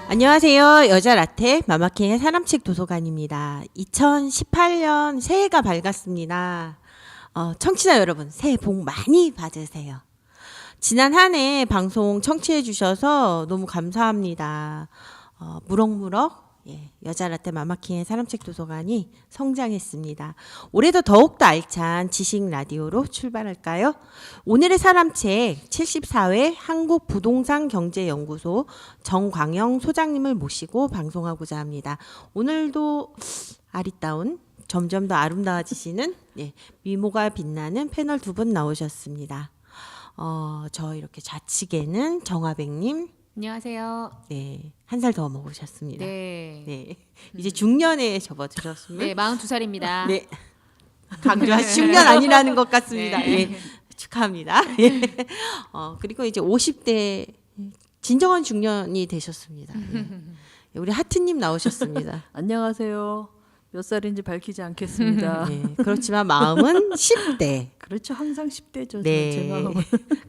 안녕하세요. 여자라테 마마킹의 사람책 도서관입니다. 2018년 새해가 밝았습니다. 청취자 여러분, 새해 복 많이 받으세요. 지난 한 해 방송 청취해 주셔서 너무 감사합니다. 무럭무럭 여자라테 마마킹의 사람책 도서관이 성장했습니다. 올해도 더욱더 알찬 지식 라디오로 출발할까요? 오늘의 사람책 74회 한국부동산경제연구소 정광영 소장님을 모시고 방송하고자 합니다. 오늘도 아리따운 점점 더 아름다워지시는 미모가 빛나는 패널 두 분 나오셨습니다. 저 이렇게 좌측에는 정화백님, 안녕하세요. 네, 한 살 더 먹으셨습니다. 네. 네, 이제 중년에 접어들었습니다. 네, 42살입니다. 네, 강조하시 중년 아니라는 것 같습니다. 네. 예, 축하합니다. 예. 그리고 이제 50대 진정한 중년이 되셨습니다. 예. 우리 하트님 나오셨습니다. 안녕하세요. 몇 살인지 밝히지 않겠습니다. 네, 그렇지만 마음은 10대. 그렇죠. 항상 10대죠. 네, 제 마음은.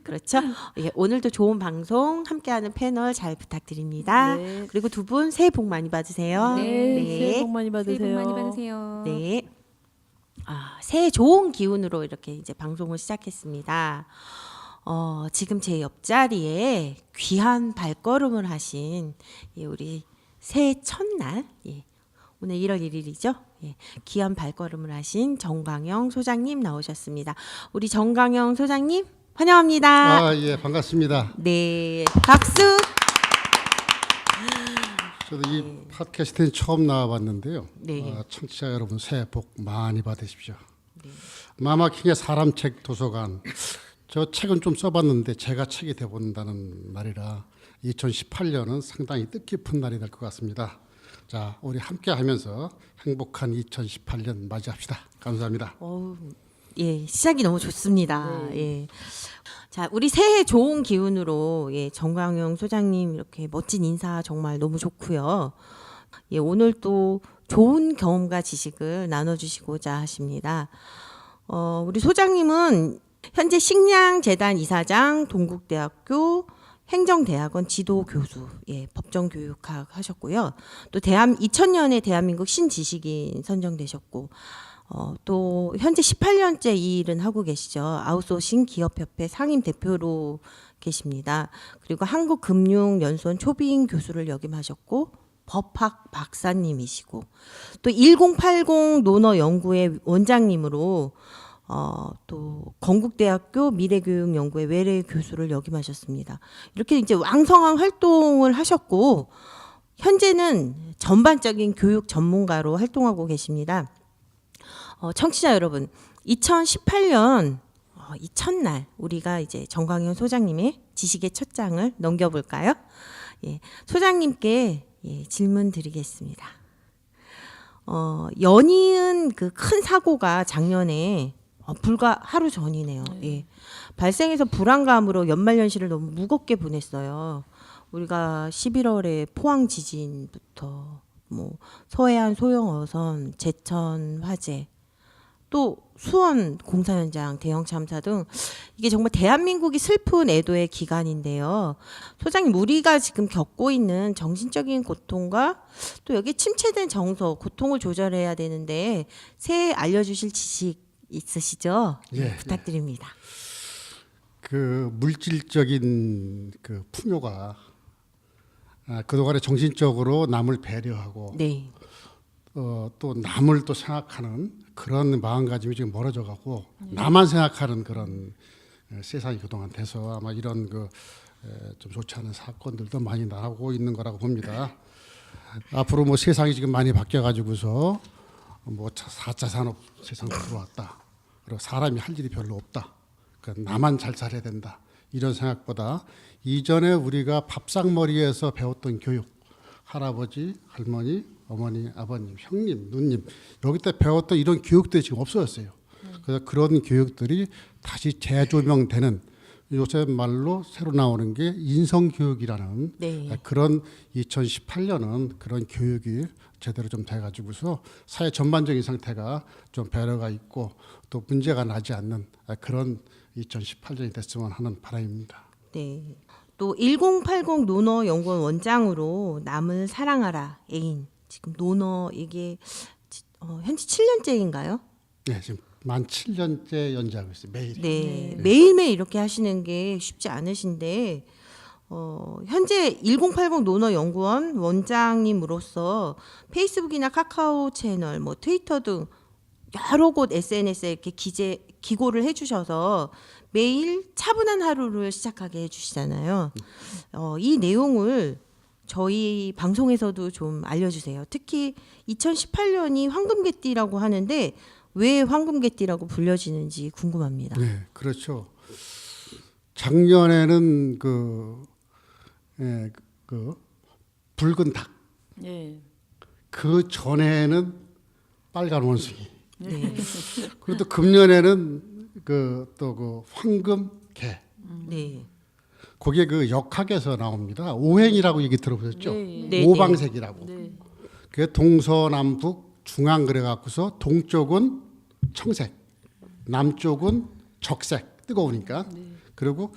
그렇죠. 예, 오늘도 좋은 방송 함께하는 패널 잘 부탁드립니다. 네. 그리고 두 분 새해 복 많이 받으세요. 네. 새해 복 많이 받으세요. 새해 복 많이 받으세요. 네. 새해 좋은 기운으로 이렇게 이제 방송을 시작했습니다. 지금 제 옆자리에 귀한 발걸음을 하신 우리 새해 첫날, 오늘 1월 1일이죠. 귀한 발걸음을 하신 정광영 소장님 나오셨습니다. 우리 정광영 소장님 환영합니다. 예, 반갑습니다. 네, 박수. 저도 이 팟캐스트에 처음 나와봤는데요. 네. 청취자 여러분 새해 복 많이 받으십시오. 마마킹의 사람책 도서관. 저 책은 좀 써봤는데 제가 책이 돼본다는 말이라 2018년은 상당히 뜻깊은 날이 될 것 같습니다. 자, 우리 함께 하면서 행복한 2018년 맞이합시다. 감사합니다. 시작이 너무 좋습니다. 예. 자, 우리 새해 좋은 기운으로 정광영 소장님 이렇게 멋진 인사 정말 너무 좋고요. 오늘 또 좋은 경험과 지식을 나눠주시고자 하십니다. 우리 소장님은 현재 식량재단 이사장, 동국대학교 행정대학원 지도교수, 법정교육학 하셨고요. 또 2000년에 대한민국 신지식인 선정되셨고, 또 현재 18년째 이 일은 하고 계시죠. 아웃소싱 기업협회 상임 대표로 계십니다. 그리고 한국금융연수원 초빙 교수를 역임하셨고, 법학 박사님이시고, 또 1080 논어 연구의 원장님으로 또 건국대학교 미래교육연구회 외래 교수를 역임하셨습니다. 이렇게 이제 왕성한 활동을 하셨고 현재는 전반적인 교육 전문가로 활동하고 계십니다. 청취자 여러분, 2018년 이 첫날 우리가 이제 정광영 소장님의 지식의 첫 장을 넘겨볼까요? 소장님께 질문 드리겠습니다. 연이은 그 큰 사고가 작년에 불과 하루 전이네요. 발생해서 불안감으로 연말연시를 너무 무겁게 보냈어요. 우리가 11월에 포항 지진부터 서해안 소형 어선, 제천 화재, 또 수원 공사 현장 대형 참사 등 이게 정말 대한민국이 슬픈 애도의 기간인데요. 소장님, 우리가 지금 겪고 있는 정신적인 고통과 또 여기 침체된 정서, 고통을 조절해야 되는데 새해 알려주실 지식 있으시죠? 부탁드립니다. 그 물질적인 그 풍요가 그동안에 정신적으로 남을 배려하고 또 남을 또 생각하는 그런 마음가짐이 지금 멀어져 가고 나만 생각하는 그런 세상이 그동안 돼서 아마 이런 좀 좋지 않은 사건들도 많이 나오고 있는 거라고 봅니다. 앞으로 세상이 지금 많이 바뀌어 가지고서 4차 산업 세상으로 들어왔다. 그리고 사람이 할 일이 별로 없다. 그러니까 나만 잘 살아야 된다. 이런 생각보다 이전에 우리가 밥상머리에서 배웠던 교육, 할아버지, 할머니, 어머니, 아버님, 형님, 누님 여기 때 배웠던 이런 교육들이 지금 없어졌어요. 그래서 그런 교육들이 다시 재조명되는 요새 말로 새로 나오는 게 인성교육이라는 네. 그런 2018년은 그런 교육이 제대로 좀 돼가지고서 사회 전반적인 상태가 좀 배려가 있고 또 문제가 나지 않는 그런 2018년이 됐으면 하는 바람입니다. 네. 또 1080 노너 연구원 원장으로 남을 사랑하라 애인. 지금 노너 이게 현재 7년째인가요? 네, 지금 만 7년째 연재하고 있어요. 매일. 네. 매일매일 이렇게 하시는 게 쉽지 않으신데 현재 1080 노너 연구원 원장님으로서 페이스북이나 카카오 채널, 뭐 트위터 등 여러 곳 SNS에 이렇게 기고를 해주셔서 매일 차분한 하루를 시작하게 해주시잖아요. 이 내용을 저희 방송에서도 좀 알려주세요. 특히 2018년이 황금개띠라고 하는데 왜 황금개띠라고 불려지는지 궁금합니다. 네, 그렇죠. 작년에는 그 붉은 닭, 예. 그 전에는 빨간 원숭이. 네. 그리고 또 금년에는 그 황금 개. 네. 그게 그 역학에서 나옵니다. 오행이라고 얘기 들어보셨죠? 네. 오방색이라고. 네. 그게 동서남북 중앙 그래갖고서 동쪽은 청색, 남쪽은 적색, 뜨거우니까. 그리고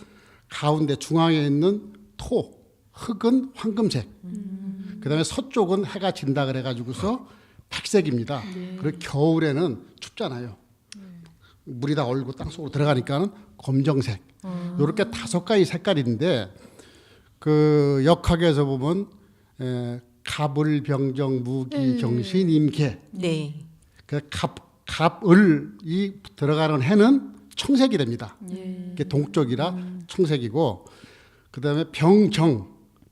가운데 중앙에 있는 토, 흙은 황금색. 그다음에 서쪽은 해가 진다 그래가지고서 백색입니다. 그리고 겨울에는 춥잖아요. 물이 다 얼고 땅속으로 들어가니까는 검정색. 이렇게 5가지 색깔인데 그 역학에서 보면 갑을병정 무기경신 임계. 네. 그 갑을이 들어가는 해는 청색이 됩니다. 그게 동쪽이라 청색이고 그다음에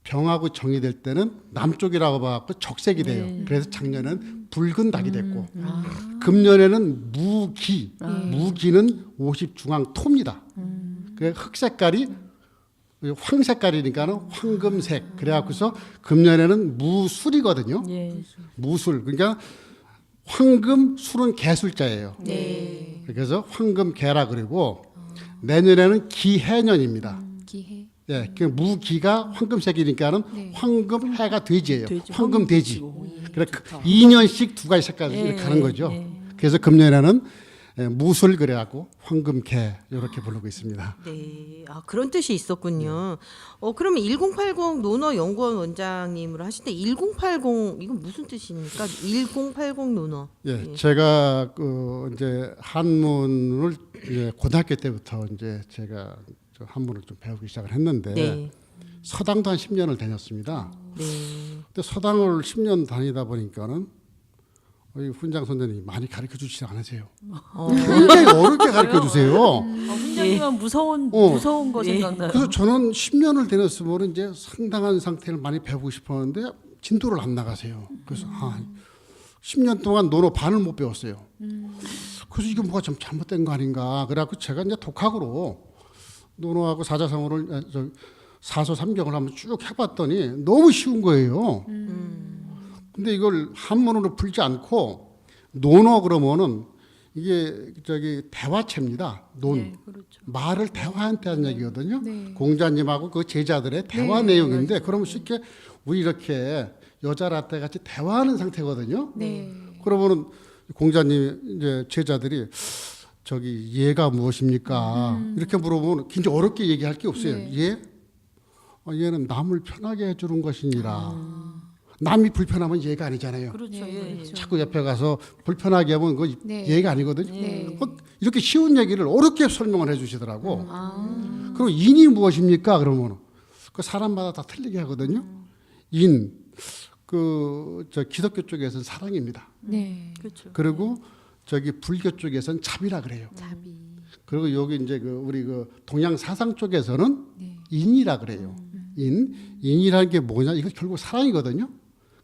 병하고 정이 될 때는 남쪽이라고 봐갖고 적색이 돼요. 그래서 작년에는 붉은 닭이 됐고 금년에는 무기는 50중앙 토입니다. 그 흑색깔이 황색깔이니까는 황금색. 그래갖고서 금년에는 무술이거든요. 예. 무술. 그러니까 황금 술은 개술자예요. 네. 그래서 황금개라 그러고 내년에는 기해년입니다. 기해. 예, 그 무기가 황금색이니까는 네. 황금해가 돼지예요. 돼지, 황금돼지. 황금돼지고. 그래 2년씩 2가지 색깔이 예, 이렇게 가는 거죠. 예. 그래서 금년에는 무술 그래갖고 황금개 이렇게 부르고 있습니다. 네, 그런 뜻이 있었군요. 그러면 1080 노너 연구원 원장님으로 하실 때 1080 이건 무슨 뜻입니까? 1080 노너. 예, 제가 이제 한문을 이제 고등학교 때부터 이제 제가 한문을 좀 배우기 시작을 했는데 네, 서당도 한 10년을 다녔습니다. 네, 근데 서당을 10년 다니다 보니까는 우리 훈장 선생님이 많이 가르쳐 주시지 않으세요. 굉장히 어렵게 가르쳐 주세요. 훈장님은 무서운 거 생각나요. 그래서 저는 10년을 다녔으면 이제 상당한 상태를 많이 배우고 싶었는데 진도를 안 나가세요. 그래서 10년 동안 노노 반을 못 배웠어요. 그래서 이게 뭐가 좀 잘못된 거 아닌가. 그래갖고 제가 이제 독학으로 노노하고 사자성어를 사서삼경을 한번 쭉 해봤더니 너무 쉬운 거예요. 근데 이걸 한문으로 풀지 않고 논어 그러면은 이게 대화체입니다. 네, 그렇죠. 말을 대화한테 하는 얘기거든요. 네. 공자님하고 그 제자들의 대화 내용인데 그러면 쉽게 우리 이렇게 여자라떼 같이 대화하는 상태거든요. 네. 그러면은 공자님 이제 제자들이 얘가 무엇입니까? 이렇게 물어보면 굉장히 어렵게 얘기할 게 없어요. 네. 얘는 남을 편하게 해주는 것이니라. 남이 불편하면 얘가 아니잖아요. 그렇죠. 네, 예, 그렇죠. 자꾸 옆에 가서 불편하게 하면 그 네. 얘가 아니거든요. 네. 이렇게 쉬운 얘기를 어렵게 설명을 해주시더라고. 그리고 인이 무엇입니까? 그러면 그 사람마다 다 틀리게 하거든요. 인, 기독교 쪽에서는 사랑입니다. 네. 그렇죠. 그리고 불교 쪽에서는 자비라 그래요. 자비. 그리고 여기 이제 우리 동양 사상 쪽에서는 네. 인이라 그래요. 인이라는 게 뭐냐? 이거 결국 사랑이거든요.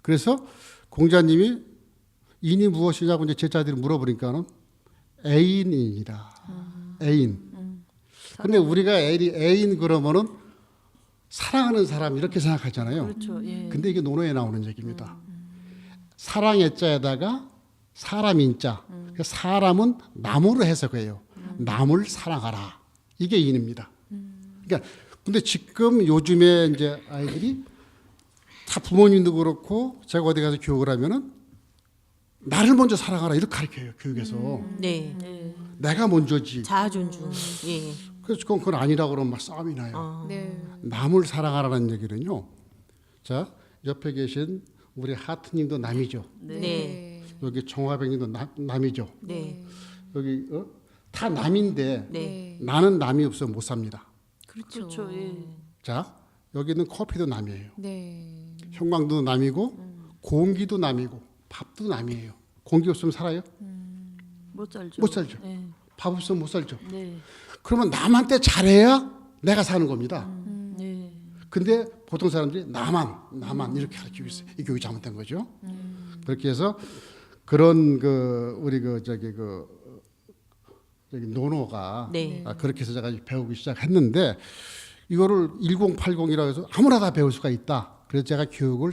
그래서 공자님이 인이 무엇이냐고 이제 제자들이 물어보니까는 애인이니라. 애인. 근데 우리가 애인 그러면은 사랑하는 사람 이렇게 생각하잖아요. 그렇죠. 예. 근데 이게 논어에 나오는 얘기입니다. 사랑의 자에다가 사람 인자. 그러니까 사람은 남으로 해석해요. 남을 사랑하라. 이게 인입니다. 그러니까 근데 지금 요즘에 이제 아이들이 다 부모님도 그렇고 제가 어디 가서 교육을 하면은 나를 먼저 사랑하라 이렇게 가르쳐요 교육에서. 네. 내가 먼저지. 자아 존중. 예. 그래서 그건 아니라고 그러면 막 싸움이 나요. 네. 남을 사랑하라는 얘기는요. 자 옆에 계신 우리 하트님도 남이죠. 네. 여기 정화백님도 남이죠. 네. 여기 다 남인데 네. 나는 남이 없으면 못 삽니다. 그렇죠. 그렇죠. 예. 자 여기는 커피도 남이에요. 네. 형광도 남이고 공기도 남이고 밥도 남이에요. 공기 없으면 살아요? 못 살죠. 못 살죠. 네. 밥 없으면 못 살죠. 네. 그러면 남한테 잘해야 내가 사는 겁니다. 네. 근데 보통 사람들이 나만 이렇게 가르치고 있어요. 이 교육이 잘못된 거죠. 그렇게 해서 그런 우리 저기 노노가 네. 그렇게 해서 제가 배우기 시작했는데 이거를 1080이라고 해서 아무나 다 배울 수가 있다. 그래서 제가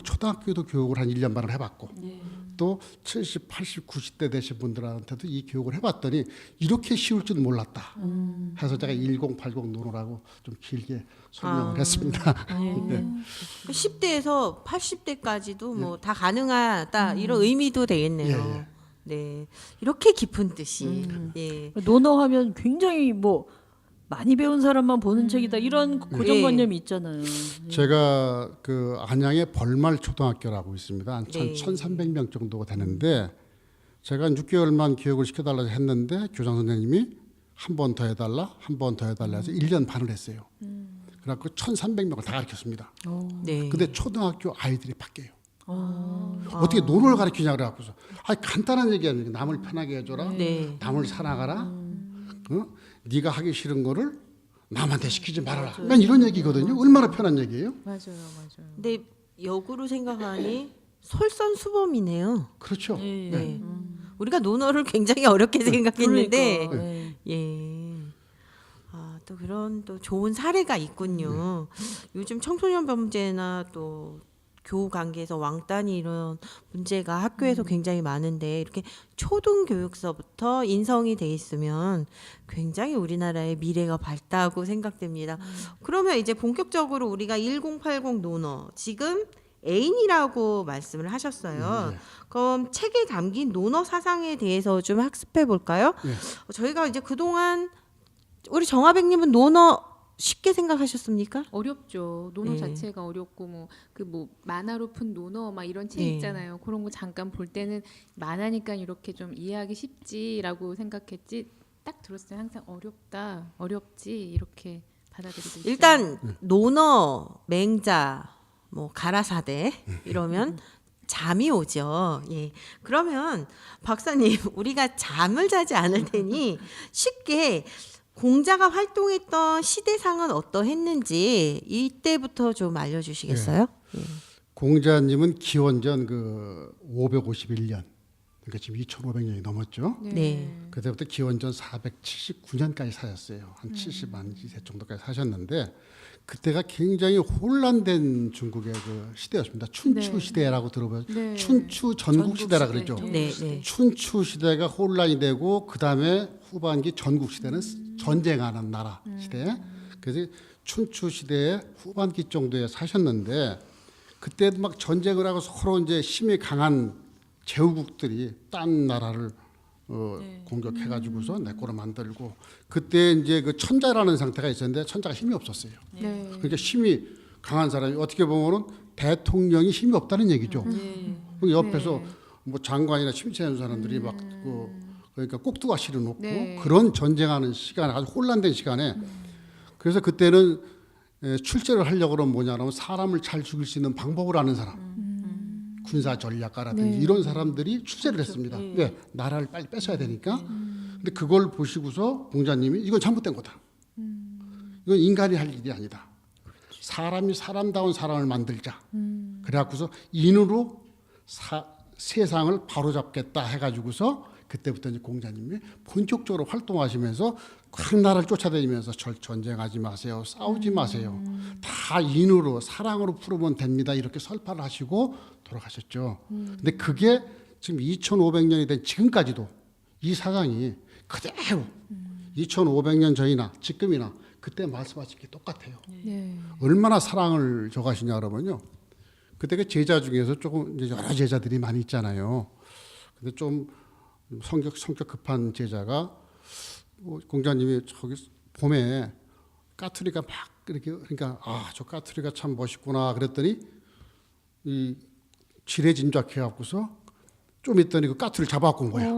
초등학교도 교육을 한 1년 반을 해봤고 또 70, 80, 90대 되신 분들한테도 이 교육을 해봤더니 이렇게 쉬울 줄 몰랐다. 해서 제가 1080 노노라고 좀 길게 설명을 했습니다. 네. 10대에서 80대까지도 뭐 다 가능하다 이런 의미도 되겠네요. 예. 네. 이렇게 깊은 뜻이. 예. 논어하면 굉장히 뭐 많이 배운 사람만 보는 책이다 이런 고정관념이 있잖아요. 제가 안양에 벌말 초등학교라고 있습니다. 한 네. 1,300명 정도가 되는데 제가 6개월만 교육을 시켜달라고 했는데 교장 선생님이 한 번 더 해달라, 한 번 더 해달라 해서 1년 반을 했어요. 그래갖고 1,300명을 다 가르쳤습니다. 네. 근데 초등학교 아이들이 바뀌어요. 어떻게 논어를 가르치냐 그래갖고서 간단한 얘기 아니에요. 남을 편하게 해줘라, 네. 남을 사랑하라, 네가 하기 싫은 거를 남한테 시키지 말아라. 맨 이런 얘기거든요. 얼마나 편한 얘기예요? 맞아요. 근데 역으로 생각하니 솔선수범이네요. 그렇죠. 네. 우리가 논어를 굉장히 어렵게 생각했는데 그러니까. 네. 예. 또 그런 또 좋은 사례가 있군요. 요즘 청소년 범죄나 또 교우 관계에서 왕따니 이런 문제가 학교에서 굉장히 많은데 이렇게 초등교육서부터 인성이 돼 있으면 굉장히 우리나라의 미래가 밝다고 생각됩니다. 그러면 이제 본격적으로 우리가 1080 논어 지금 애인이라고 말씀을 하셨어요. 그럼 책에 담긴 논어 사상에 대해서 좀 학습해 볼까요? 네. 저희가 이제 그동안 우리 정화백님은 논어 쉽게 생각하셨습니까? 어렵죠. 논어 네. 자체가 어렵고 만화로 푼 논어 막 이런 책 네. 있잖아요. 그런 거 잠깐 볼 때는 만화니까 이렇게 좀 이해하기 쉽지라고 생각했지. 딱 들었을 때 항상 어렵지 이렇게 받아들이고 있어요. 일단 논어, 맹자, 뭐 가라사대 이러면 잠이 오죠. 예. 그러면 박사님 우리가 잠을 자지 않을 테니 쉽게 공자가 활동했던 시대상은 어떠했는지 이때부터 좀 알려주시겠어요? 예. 공자님은 기원전 551년, 그러니까 지금 2,500년이 넘었죠. 네. 그때부터 기원전 479년까지 사셨어요. 한 70만 2세 정도까지 사셨는데 그때가 굉장히 혼란된 중국의 시대였습니다. 춘추 시대라고 들어보셨죠? 네. 춘추 전국 시대라 시대. 그러죠. 네, 네. 춘추 시대가 혼란이 되고 그 다음에 후반기 전국 시대는 전쟁하는 나라 시대. 그래서 춘추 시대의 후반기 정도에 사셨는데 그때도 막 전쟁을 하고 서로 이제 힘이 강한 제후국들이 딴 나라를 공격해가지고서 내 거로 만들고 그때 이제 천자라는 상태가 있었는데 천자가 힘이 없었어요. 네. 그러니까 힘이 강한 사람이 어떻게 보면은 대통령이 힘이 없다는 얘기죠. 그 옆에서 뭐 장관이나 침체하는 사람들이 막 그러니까 꼭두가 실어놓고 그런 전쟁하는 시간 아주 혼란된 시간에 그래서 그때는 출제를 하려고 그러면 뭐냐면 사람을 잘 죽일 수 있는 방법을 아는 사람. 군사 전략가라든지 이런 사람들이 출제를 했습니다. 왜? 나라를 빨리 뺏어야 되니까. 근데 그걸 보시고서 공자님이 이건 잘못된 거다. 이건 인간이 할 일이 아니다. 사람이 사람다운 사람을 만들자. 그래갖고서 인으로 세상을 바로잡겠다 해가지고서 그때부터 이제 공자님이 본격적으로 활동하시면서 각 나라를 쫓아다니면서 전쟁하지 마세요, 싸우지 마세요. 다 인으로 사랑으로 풀으면 됩니다. 이렇게 설파를 하시고 돌아가셨죠. 근데 그게 지금 2,500년이 된 지금까지도 이 사상이 그대로 2,500년 전이나 지금이나 그때 말씀하신 게 똑같아요. 네. 얼마나 사랑을 줘가시냐 그러면요. 그때 그 제자 중에서 조금 이제 여러 제자들이 많이 있잖아요. 근데 좀 성격 급한 제자가 공자님이 저기 봄에 까투리가 막 이렇게 그러니까 저 까투리가 참 멋있구나 그랬더니 이 지레짐작해 갖고서 좀 있더니 그 까투리를 잡아갖고 온 거야.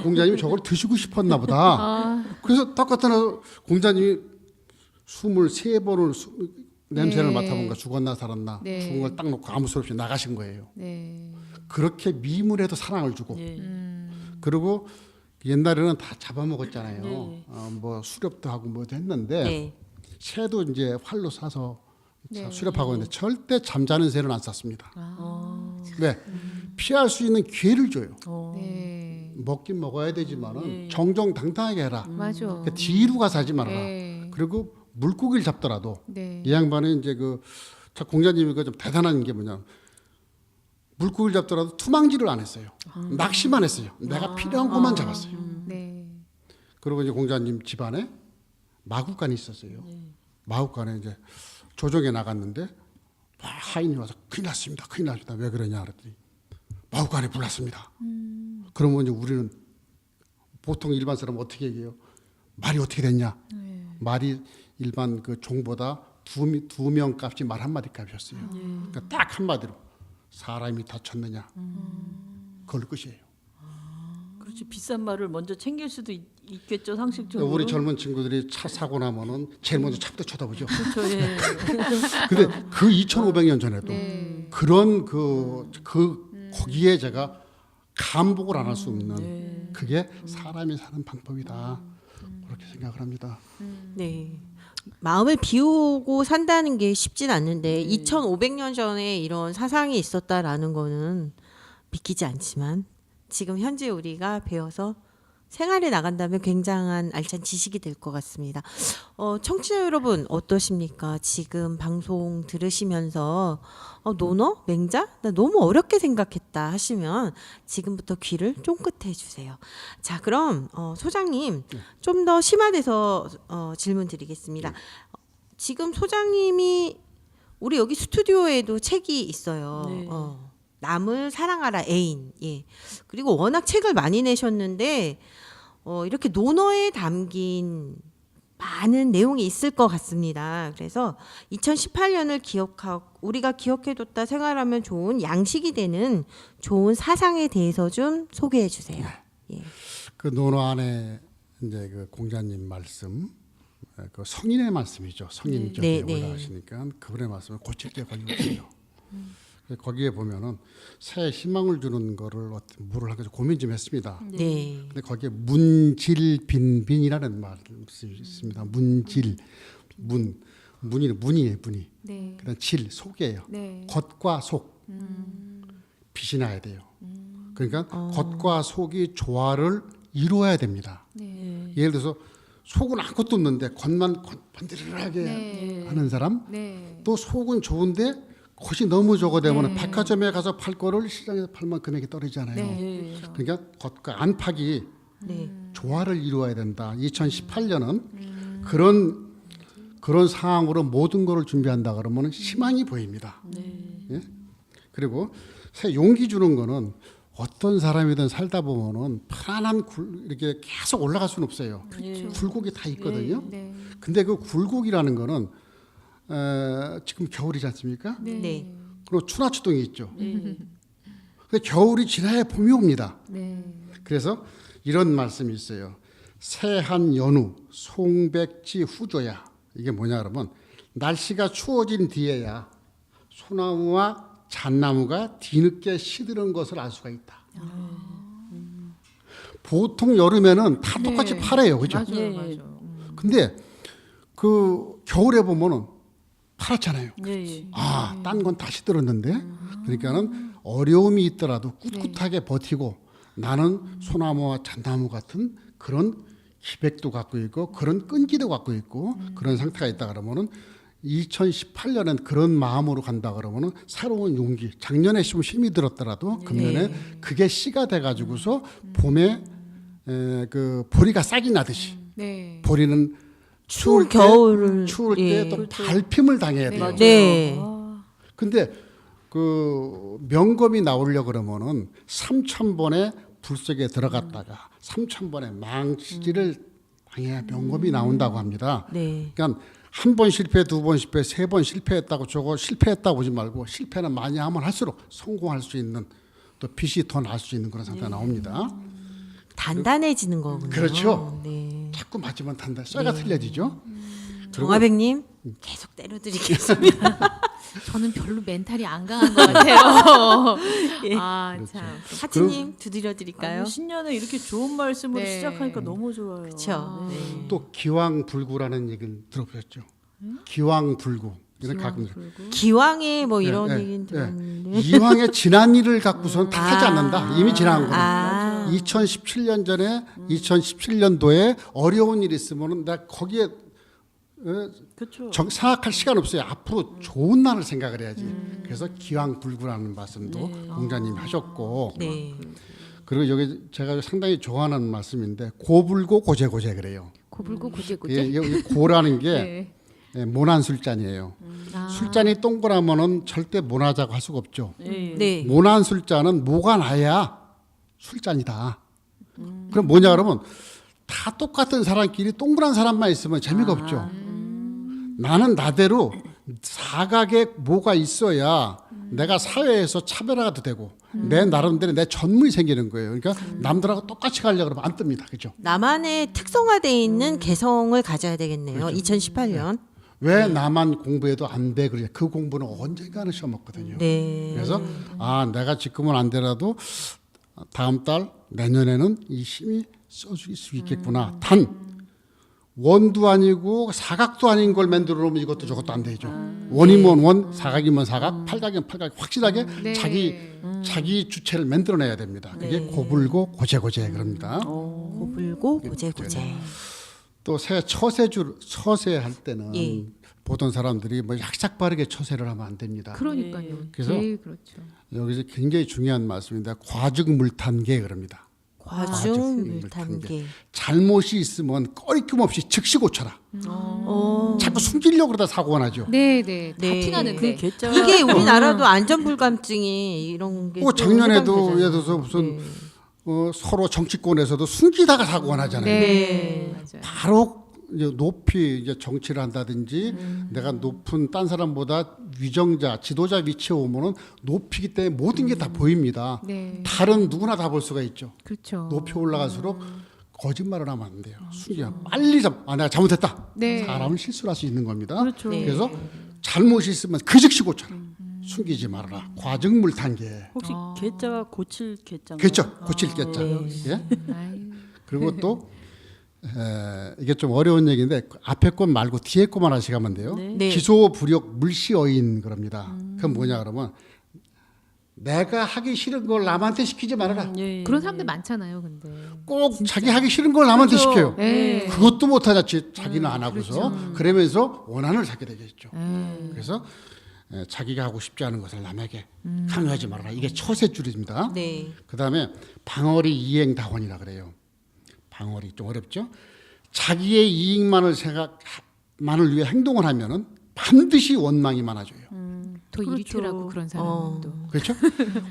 공자님이 저걸 드시고 싶었나 보다. 그래서 딱 갖다 놔 공자님이 23번을 냄새를 네. 맡아본가 죽었나 살았나 네. 죽은 걸 딱 놓고 아무 소리 없이 나가신 거예요. 네. 그렇게 미물에도 사랑을 주고 네. 그리고 옛날에는 다 잡아먹었잖아요. 네. 뭐 수렵도 하고 뭐도 했는데 네. 새도 이제 활로 쏴서 네. 수렵하고 있는데 절대 잠자는 새는 안 쐈습니다. 왜? 피할 수 있는 기회를 줘요. 네. 먹긴 먹어야 되지만은 정정당당하게 해라. 맞아. 그러니까 뒤로 가서 하지 말아라. 네. 그리고 물고기를 잡더라도 네. 이 양반은 이제 참 공자님이 좀 대단한 게 뭐냐. 물고기를 잡더라도 투망질을 안 했어요. 낚시만 했어요. 내가 필요한 것만 잡았어요. 네. 그리고 이제 공자님 집안에 마구간이 있었어요. 마구간에 이제 조정에 나갔는데 하인이 와서 큰일 났습니다. 큰일 났습니다. 왜 그러냐 그랬더니 마구간에 불났습니다. 그러면 이제 우리는 보통 일반 사람은 어떻게 얘기해요? 말이 어떻게 됐냐? 말이 일반 그 종보다 두 명 값이 말 한마디 값이었어요. 그러니까 딱 한마디로 사람이 다쳤느냐? 그걸 끝이에요. 그렇지 비싼 말을 먼저 챙길 수도 있겠죠 상식적으로. 우리 젊은 친구들이 차 사고 나면은 제일 먼저 차부터 쳐다보죠. 그렇죠. 예. 근데 그 2,500년 전에도 네. 그런 거기에 제가 감복을 안 할 수 없는 그게 사람이 사는 방법이다. 그렇게 생각을 합니다. 네. 마음을 비우고 산다는 게 쉽진 않는데 2,500년 전에 이런 사상이 있었다라는 거는 믿기지 않지만 지금 현재 우리가 배워서 생활에 나간다면 굉장한 알찬 지식이 될 것 같습니다. 청취자 여러분 어떠십니까? 지금 방송 들으시면서 논어? 맹자? 나 너무 어렵게 생각했다 하시면 지금부터 귀를 쫑긋해 주세요. 자, 그럼 소장님 좀 더 심화돼서 질문 드리겠습니다. 지금 소장님이 우리 여기 스튜디오에도 책이 있어요. 네. 남을 사랑하라 애인. 예. 그리고 워낙 책을 많이 내셨는데 이렇게 논어에 담긴 많은 내용이 있을 것 같습니다. 그래서 2018년을 기억하고 우리가 기억해뒀다 생활하면 좋은 양식이 되는 좋은 사상에 대해서 좀 소개해 주세요. 예. 그 논어 안에 이제 그 공자님 말씀, 그 성인의 말씀이죠. 성인 쪽에 네. 올라가시니까 그분의 말씀을 고칠 게 걸리고 있어요. 거기에 보면은 새해 희망을 주는 거를 뭐를 할까 고민 좀 했습니다. 네. 근데 거기에 문질빈빈이라는 말이 있습니다. 문질, 문이에요, 문이. 네. 그다음 질, 속이에요. 네. 겉과 속 빛이 나야 돼요. 그러니까 겉과 속이 조화를 이루어야 됩니다. 네. 예를 들어서 속은 아무것도 없는데 겉만 번드르르하게 네. 하는 사람, 네. 또 속은 좋은데 겉이 너무 적어되면 네. 백화점에 가서 팔 거를 시장에서 팔면 금액이 떨어지잖아요. 네. 그렇죠. 그러니까 겉과 안팎이 네. 조화를 이루어야 된다. 2018년은 그런 상황으로 모든 것을 준비한다 그러면 희망이 보입니다. 예? 그리고 새 용기 주는 거는 어떤 사람이든 살다 보면은 편안한 이렇게 계속 올라갈 수는 없어요. 굴곡이 다 있거든요. 네. 근데 그 굴곡이라는 거는 지금 겨울이지 않습니까? 네. 그리고 추나추동이 있죠. 근데 겨울이 지나야 봄이 옵니다. 네. 그래서 이런 말씀이 있어요. 새한 연우 송백지 후조야. 이게 뭐냐 그러면 날씨가 추워진 뒤에야 소나무와 잣나무가 뒤늦게 시드는 것을 알 수가 있다. 보통 여름에는 다 똑같이 네. 파래요. 그죠? 맞아요. 예, 예. 맞아요. 근데 그 겨울에 보면은 파랗잖아요. 예. 딴 건 다시 들었는데 그러니까는 어려움이 있더라도 꿋꿋하게 버티고 나는 소나무와 잣나무 같은 그런 기백도 갖고 있고 그런 끈기도 갖고 있고 그런 상태가 있다 그러면은 2018년엔 그런 마음으로 간다 그러면은 새로운 용기. 작년에 좀 힘이 들었더라도 금년에 그게 씨가 돼 가지고서 봄에 그 보리가 싹이 나듯이 네. 보리는 추울 때, 겨울을 추울 예. 때 또 발핌을 당해야 네. 돼요. 맞아요. 네. 근데 그 명검이 나오려 그러면은 3,000번의 불 속에 들어갔다가 3,000번의 망치질을 당해야 명검이 나온다고 합니다. 네. 그러니까 한 번 실패, 두 번 실패, 세 번 실패했다고 저거 실패했다고 보지 말고 실패는 많이 하면 할수록 성공할 수 있는 또 빛이 더 날 수 있는 그런 상태가 나옵니다. 단단해지는 거군요. 그렇죠. 네. 자꾸 맞으면 단단, 쇠가 틀려지죠. 정화백님 계속 때려드리겠습니다. 저는 별로 멘탈이 안 강한 것 같아요. 예. 아 참. 하치님 두드려드릴까요? 아니, 신년에 이렇게 좋은 말씀으로 네. 시작하니까 너무 좋아요. 그렇죠. 네. 또 기왕불구라는 얘기를 들어보셨죠? 기왕불구 이런 가끔 기왕에 뭐 예, 이런 예, 얘기는 들었는데. 이왕의 지난 일을 갖고선 탓하지 않는다. 이미 지난 거는. 아. 2017년 전에 2017년도에 어려운 일이 있으면은 내가 거기에 그렇죠. 생각할 시간 없어요. 앞으로 좋은 날을 생각을 해야지. 그래서 기왕불구라는 말씀도 공자님이 하셨고, 네. 그리고 여기 제가 상당히 좋아하는 말씀인데 고불고 고재고재 그래요. 고불고 고재고재. 예, 여기 고라는 게 네. 예, 모난 술잔이에요. 아. 술잔이 동그라면은 절대 모나자고 할 수가 없죠. 예. 네. 모난 술잔은 모가 나야 술잔이다. 그럼 뭐냐 그러면 다 똑같은 사람끼리 동그란 사람만 있으면 재미가 없죠. 나는 나대로 사각에 뭐가 있어야 내가 사회에서 차별화가 되고 내 나름대로 내 전문이 생기는 거예요. 그러니까 남들하고 똑같이 가려고 그러면 안 뜹니다. 그죠? 나만의 특성화되어 있는 개성을 가져야 되겠네요. 2018년. 왜 나만 공부해도 안 돼? 그래. 그 공부는 언젠가는 시험 없거든요. 네. 그래서 내가 지금은 안 되라도 다음 달 내년에는 이 힘이 써줄 수 있겠구나. 단 원도 아니고 사각도 아닌 걸 만들어 놓으면 이것도 저것도 안 되죠. 원이면 원, 사각이면 사각, 팔각이면 팔각. 확실하게 네. 자기 주체를 만들어내야 됩니다. 그게 고불고 고재고재 그럽니다. 고불고 고재고재. 또 처세할 때는 예. 보던 사람들이 뭐 약삭빠르게 처세를 하면 안 됩니다. 그러니까요. 그래서 제일 그렇죠. 여기서 굉장히 중요한 말씀인데 과증물탄계 그럽니다. 과중물탄계. 잘못이 있으면 꺼리낌 없이 즉시 고쳐라. 자꾸 숨기려고 그러다 사고가 나죠. 네네. 다 네. 티나는데. 그 개짜 이게 우리나라도 안전불감증이 이런 게. 작년에도 해당되잖아요. 예를 들어서 무슨 서로 정치권에서도 숨기다가 사고가 나잖아요. 네. 맞아요. 바로 이제 높이 이제 정치를 한다든지 내가 높은 딴 사람보다 위정자, 지도자 위치에 오면은 높이기 때문에 모든 게 다 보입니다. 네. 다른 누구나 다 볼 수가 있죠. 그렇죠. 높이 올라갈수록 거짓말을 하면 안 돼요. 숨기면 빨리 내가 잘못했다. 네. 사람은 실수를 할 수 있는 겁니다. 그렇죠. 네. 그래서 잘못이 있으면 그 즉시 고쳐라. 숨기지 말아라. 과증물탄계. 혹시 개자가 고칠 개자인가요? 그렇죠. 고칠 개자. 예? 아유. 그리고 또 이게 좀 어려운 얘기인데 앞에 것 말고 뒤에 것만 하시면 돼요. 네. 기소불역 물시어인 그럽니다. 그건 뭐냐 그러면 내가 하기 싫은 걸 남한테 시키지 말아라. 예. 그런 사람들 많잖아요, 근데. 꼭 자기 하기 싫은 걸 남한테 그렇죠. 시켜요. 네. 그것도 못하자 자기는 안 하고서 그러면서 원한을 사게 되겠죠. 그래서 자기가 하고 싶지 않은 것을 남에게 강요하지 말아라. 이게 처세줄입니다. 네. 그다음에 방어리 이행다원이라 그래요. 방어리 좀 어렵죠. 자기의 이익만을 위해 행동을 하면은 반드시 원망이 많아져요. 더 그렇죠. 일투라고 그런 사람도. 그렇죠?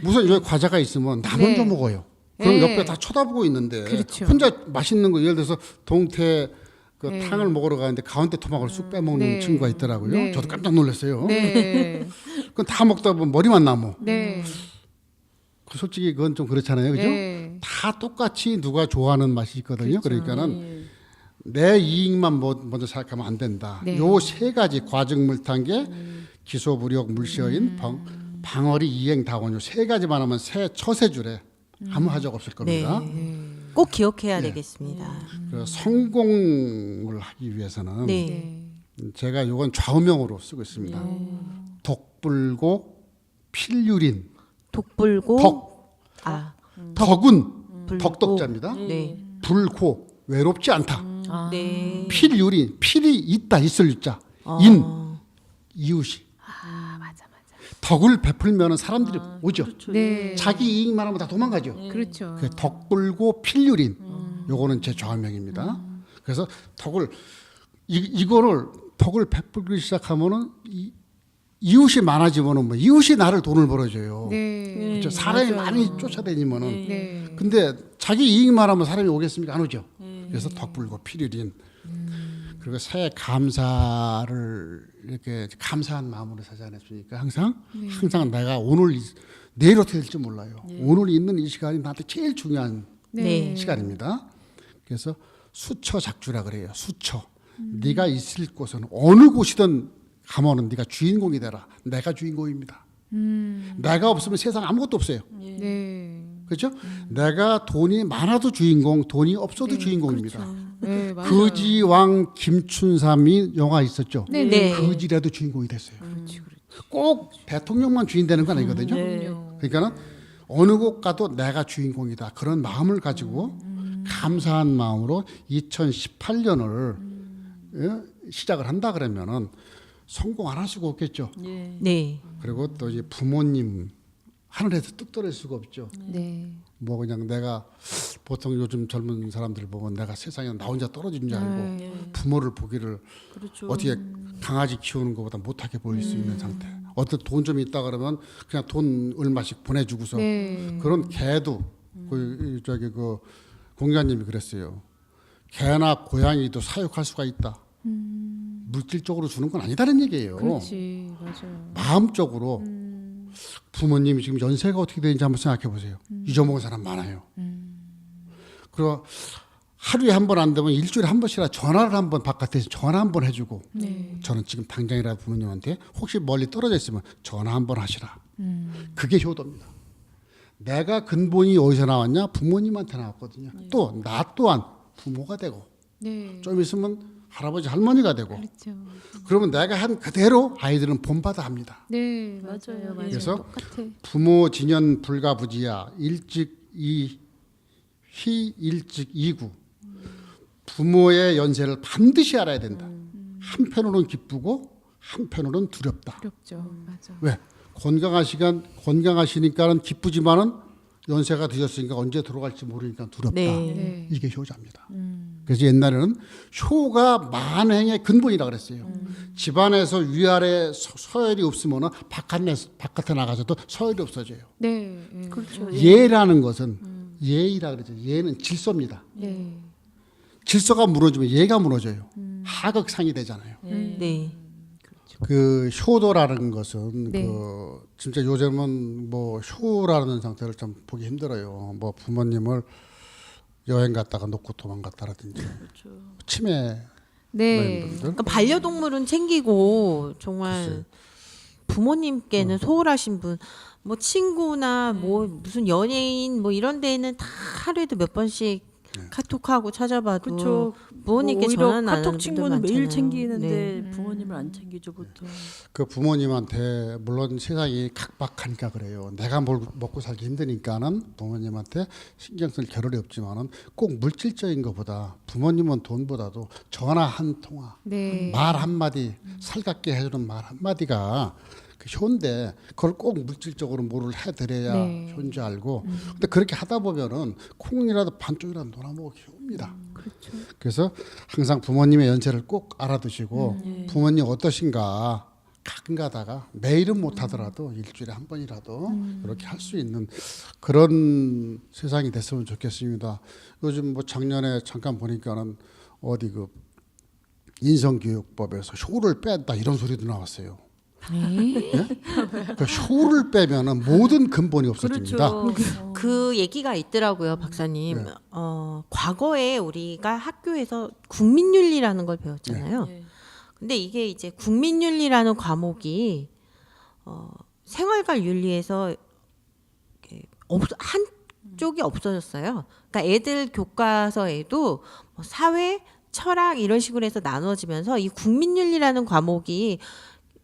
무슨 여기 과자가 있으면 나 먼저 네. 먹어요. 그럼 네. 옆에 다 쳐다보고 있는데 그렇죠. 혼자 맛있는 거 예를 들어서 동태 그 네. 탕을 먹으러 가는데 가운데 토막을 쑥 빼먹는 네. 친구가 있더라고요. 네. 저도 깜짝 놀랐어요. 네. 그건 다 먹다 보면 머리만 남어. 네. 솔직히 그건 좀 그렇잖아요, 그죠? 네. 다 똑같이 누가 좋아하는 맛이 있거든요. 그렇죠. 그러니까는 내 이익만 먼저 생각하면 안 된다. 네. 요 세 가지 과증물탄계, 기소불역, 물시어인, 방어리, 이행다원 요 세 가지만 하면 새 처세줄에 아무 하적 없을 겁니다. 네. 꼭 기억해야 되겠습니다. 그래서 성공을 하기 위해서는 네. 네. 제가 요건 좌우명으로 쓰고 있습니다. 덕불고 필유린. 독불고 덕. 덕은 불고. 덕덕자입니다. 네. 불고 외롭지 않다. 네. 필유린 필이 있다 있을 유자 어. 인 이웃이 아, 맞아. 덕을 베풀면 사람들이 오죠. 그렇죠. 네. 자기 이익만 하면 다 도망가죠. 그렇죠. 그 덕불고 필유린 요거는 제 좌우명입니다. 그래서 이거를 덕을 베풀기 시작하면은 이웃이 많아지면은 뭐 이웃이 나를 돈을 벌어줘요. 네. 그렇죠? 사람이 맞아요. 많이 쫓아다니면은 네. 근데 자기 이익만 하면 사람이 오겠습니까? 안 오죠. 그래서 덕불고 필일인. 그리고 새해 감사를 이렇게 감사한 마음으로 사지 않았습니까? 항상 내가 내일 어떻게 될지 몰라요. 오늘 있는 이 시간이 나한테 제일 중요한 네. 시간입니다. 그래서 수처작주라 그래요. 수처. 네가 있을 곳은 어느 곳이든 가면은 네가 주인공이 되라. 내가 주인공입니다. 내가 없으면 세상 아무것도 없어요. 네. 그렇죠? 내가 돈이 많아도 주인공, 돈이 없어도 주인공입니다. 네, 맞아요. 거지왕 김춘삼이 영화 있었죠. 네. 네. 거지라도 주인공이 됐어요. 꼭 대통령만 주인 되는 건 아니거든요. 그러니까는 어느 곳 가도 내가 주인공이다. 그런 마음을 가지고 감사한 마음으로 2018년을 시작을 한다 그러면은 성공 안 할 수가 없겠죠. 네. 그리고 또 이제 부모님 하늘에서 뚝 떨어질 수가 없죠. 네. 뭐 그냥 내가 보통 요즘 젊은 사람들 보면 내가 세상에 나 혼자 떨어진 줄 알고 부모를 보기를 그렇죠. 어떻게 강아지 키우는 것보다 못하게 보일 수 있는 상태. 어떤 돈 좀 있다 그러면 그냥 돈 얼마씩 보내주고서 네. 그런 개도 그 공자님이 그랬어요. 개나 고양이도 사육할 수가 있다. 물질적으로 주는 건 아니다는 얘기예요. 그렇지. 맞아요. 마음적으로 부모님이 지금 연세가 어떻게 되는지 한번 생각해 보세요. 잊어먹은 사람 많아요. 그리고 하루에 한 번 안 되면 일주일에 한 번씩이라 전화를 한번 바깥에서 전화 한 번 해주고 저는 지금 당장이라도 부모님한테 혹시 멀리 떨어져 있으면 전화 한 번 하시라. 그게 효도입니다. 내가 근본이 어디서 나왔냐? 부모님한테 나왔거든요. 또 나 또한 부모가 되고 네. 좀 있으면 할아버지 할머니가 되고 그렇죠. 그러면 내가 한 그대로 아이들은 본받아 합니다. 네, 맞아요. 맞아요. 그래서 똑같아. 부모 진연 불가부지야 일찍 이구 부모의 연세를 반드시 알아야 된다. 한편으로는 기쁘고 한편으로는 두렵다. 어렵죠. 맞아. 왜? 건강하시니까는 기쁘지만은 연세가 드셨으니까 언제 들어갈지 모르니까 두렵다. 네. 네. 이게 효자입니다. 그래서 옛날에는 효가 만행의 근본이라 그랬어요. 집안에서 위아래 서열이 없으면 바깥에 나가서도 서열이 없어져요. 네. 네. 그렇죠. 예라는 것은 예의라 그러죠. 예는 질서입니다. 네. 질서가 무너지면 예가 무너져요. 하극상이 되잖아요. 네. 그 효도라는 것은 네. 그 진짜 요즘은 뭐 효라는 상태를 좀 보기 힘들어요. 뭐 부모님을 여행 갔다가 놓고 도망갔다라든지 치매 네. 분들. 그러니까 반려동물은 챙기고 정말 부모님께는 소홀하신 분, 뭐 친구나 뭐 무슨 연예인 뭐 이런 데는 다 하루에도 몇 번씩 카톡하고 찾아봐도 그렇죠. 부모님께 오히려 전화는 안 카톡 하는 분들 친구는 매일 많잖아요. 챙기는데 네. 부모님을 안 챙기죠 보통. 그 부모님한테 물론 세상이 각박하니까 그래요. 내가 뭘 먹고 살기 힘드니까는 부모님한테 신경 쓸 겨를이 없지만은 꼭 물질적인 것보다 부모님은 돈보다도 전화 한 통화, 네. 말 한마디, 살갑게 해주는 말 한마디가 그 효인데 그걸 꼭 물질적으로 뭐를 해드려야 네. 효인지 알고 근데 그렇게 하다 보면은 콩이라도 반쪽이라도 놀아먹기 효입니다. 그렇죠. 그래서 항상 부모님의 연세를 꼭 알아두시고 부모님 어떠신가 가끔 가다가 매일은 못하더라도 일주일에 한 번이라도 그렇게 할 수 있는 그런 세상이 됐으면 좋겠습니다. 요즘 뭐 작년에 잠깐 보니까는 어디 그 인성교육법에서 효를 뺀다 이런 소리도 나왔어요. 네. 예? 그 효를 빼면은 모든 근본이 없어집니다. 그렇죠. 그 얘기가 있더라고요, 박사님. 네. 과거에 우리가 학교에서 국민윤리라는 걸 배웠잖아요. 네. 근데 이게 이제 국민윤리라는 과목이 생활과 윤리에서 이렇게 한쪽이 없어졌어요. 그러니까 애들 교과서에도 뭐 사회, 철학 이런 식으로 해서 나눠지면서 이 국민윤리라는 과목이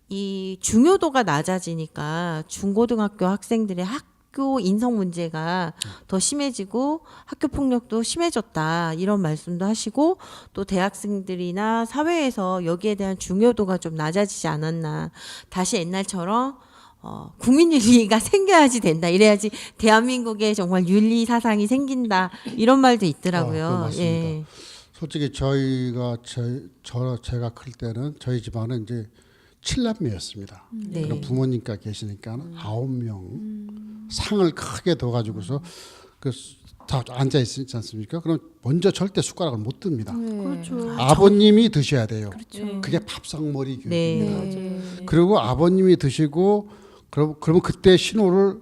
이 중요도가 낮아지니까 중고등학교 학생들의 학교 인성 문제가 더 심해지고 학교 폭력도 심해졌다 이런 말씀도 하시고 또 대학생들이나 사회에서 여기에 대한 중요도가 좀 낮아지지 않았나 다시 옛날처럼 국민윤리가 생겨야지 된다 이래야지 대한민국에 정말 윤리 사상이 생긴다 이런 말도 있더라고요. 맞습니다. 솔직히 제가 클 때는 저희 집안은 이제 7남매였습니다. 네. 그럼 부모님과 계시니까 9명 상을 크게 둬가지고서 다 앉아 있지 않습니까? 그럼 먼저 절대 숟가락을 못 듭니다. 그렇죠. 아버님이 드셔야 돼요. 그렇죠. 그게 밥상머리 교육입니다. 네. 그리고 아버님이 드시고 그러면 그때 신호를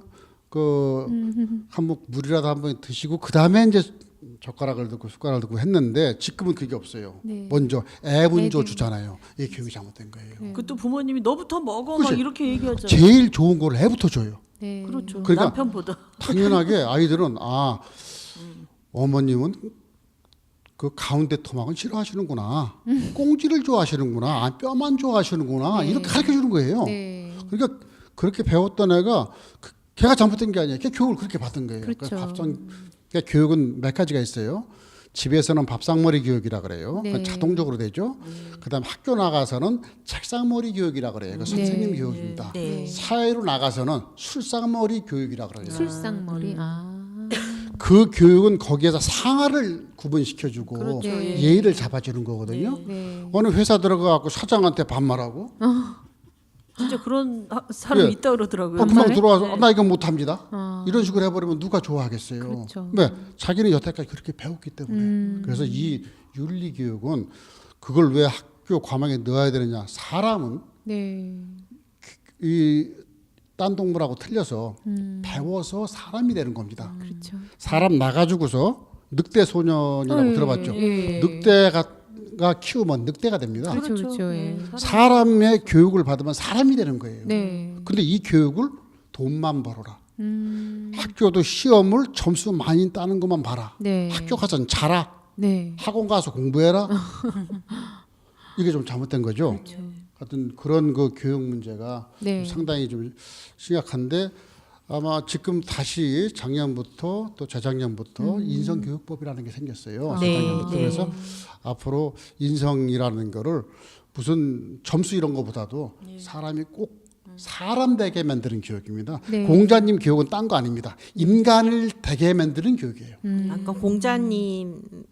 한번 물이라도 한번 드시고 그 다음에 이제 젓가락을 넣고 숟가락을 넣고 했는데 지금은 그게 없어요. 네. 먼저 애 먼저 애들. 주잖아요. 이게 교육이 잘못된 거예요. 그것도 부모님이 너부터 먹어 그치? 막 이렇게 얘기하잖아요. 제일 좋은 걸 애부터 줘요. 네. 그렇죠. 그러니까 남편보다. 당연하게 아이들은 어머님은 그 가운데 토막은 싫어하시는구나. 꽁지를 좋아하시는구나. 뼈만 좋아하시는구나. 네. 이렇게 가르쳐 주는 거예요. 네. 그러니까 그렇게 배웠던 애가 걔가 잘못된 게 아니에요. 걔 교육을 그렇게 받은 거예요. 그렇죠. 그러니까 교육은 몇 가지가 있어요. 집에서는 밥상머리 교육이라 그래요. 네. 그건 자동적으로 되죠. 그다음 학교 나가서는 책상머리 교육이라 그래요. 그 선생님 네. 교육입니다. 네. 사회로 나가서는 술상머리 교육이라 그래요. 술상머리. 그 교육은 거기에서 상하를 구분시켜주고 그렇죠. 네. 예의를 잡아주는 거거든요. 네. 어느 회사 들어가갖고 사장한테 반말하고 진짜 그런 사람이 예. 있다 그러더라고요. 금방 정말요? 들어와서 네. 나 이거 못합니다. 이런 식으로 해버리면 누가 좋아하겠어요. 그렇죠. 왜? 자기는 여태까지 그렇게 배웠기 때문에. 그래서 이 윤리교육은 그걸 왜 학교 과목에 넣어야 되느냐. 사람은 네. 이 딴 동물하고 틀려서 배워서 사람이 되는 겁니다. 그렇죠. 사람 나가지고서 늑대 소년이라고 들어봤죠. 예. 늑대가 키우면 늑대가 됩니다. 그렇죠. 그렇죠. 예. 사람의 교육을 받으면 사람이 되는 거예요. 네. 근데 이 교육을 돈만 벌어라. 학교도 시험을 점수 많이 따는 것만 봐라. 네. 학교 가서는 자라. 네. 학원 가서 공부해라. 이게 좀 잘못된 거죠. 하여튼 그런 그 교육 문제가 네. 상당히 좀 심각한데 아마 지금 다시 작년부터 또 재작년부터 인성교육법이라는 게 생겼어요. 네. 재작년부터. 네. 그래서 앞으로 인성이라는 거를 무슨 점수 이런 거보다도 사람이 꼭 사람 되게 만드는 교육입니다. 네. 공자님 교육은 딴 거 아닙니다. 인간을 되게 만드는 교육이에요. 아까 공자님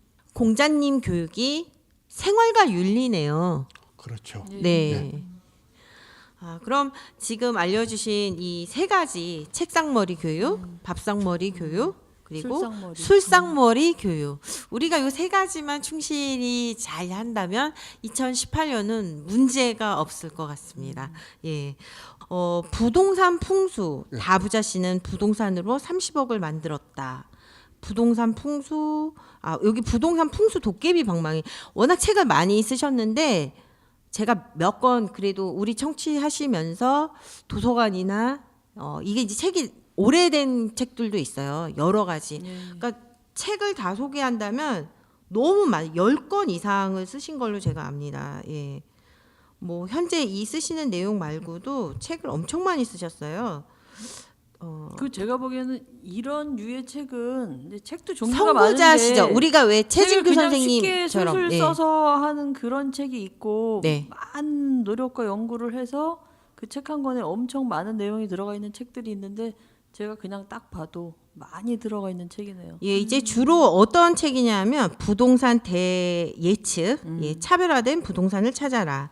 교육이 생활과 윤리네요. 그렇죠. 네. 그럼 지금 알려주신 이 세 가지 책상머리 교육, 밥상머리 교육, 그리고 술상머리. 술상머리 교육. 우리가 이 세 가지만 충실히 잘 한다면 2018년은 문제가 없을 것 같습니다. 예. 부동산 풍수. 다부자 씨는 부동산으로 30억을 만들었다. 부동산 풍수. 여기 부동산 풍수 도깨비 방망이. 워낙 책을 많이 쓰셨는데 제가 몇 권 그래도 우리 청취하시면서 도서관이나 이게 이제 책이 오래된 책들도 있어요. 여러 가지. 그러니까 책을 다 소개한다면 너무 10권 이상을 쓰신 걸로 제가 압니다. 예. 뭐 현재 이 쓰시는 내용 말고도 책을 엄청 많이 쓰셨어요. 그 제가 보기에는 이런 류의 책은 이제 책도 종류가 많은데 선구자시죠. 우리가 왜 책을 최진규 그냥 쉽게 선생님처럼 술술 예. 써서 하는 그런 책이 있고 네. 많은 노력과 연구를 해서 그 책 한 권에 엄청 많은 내용이 들어가 있는 책들이 있는데 제가 그냥 딱 봐도 많이 들어가 있는 책이네요. 예, 이제 주로 어떤 책이냐면 부동산 대예측, 예, 차별화된 부동산을 찾아라.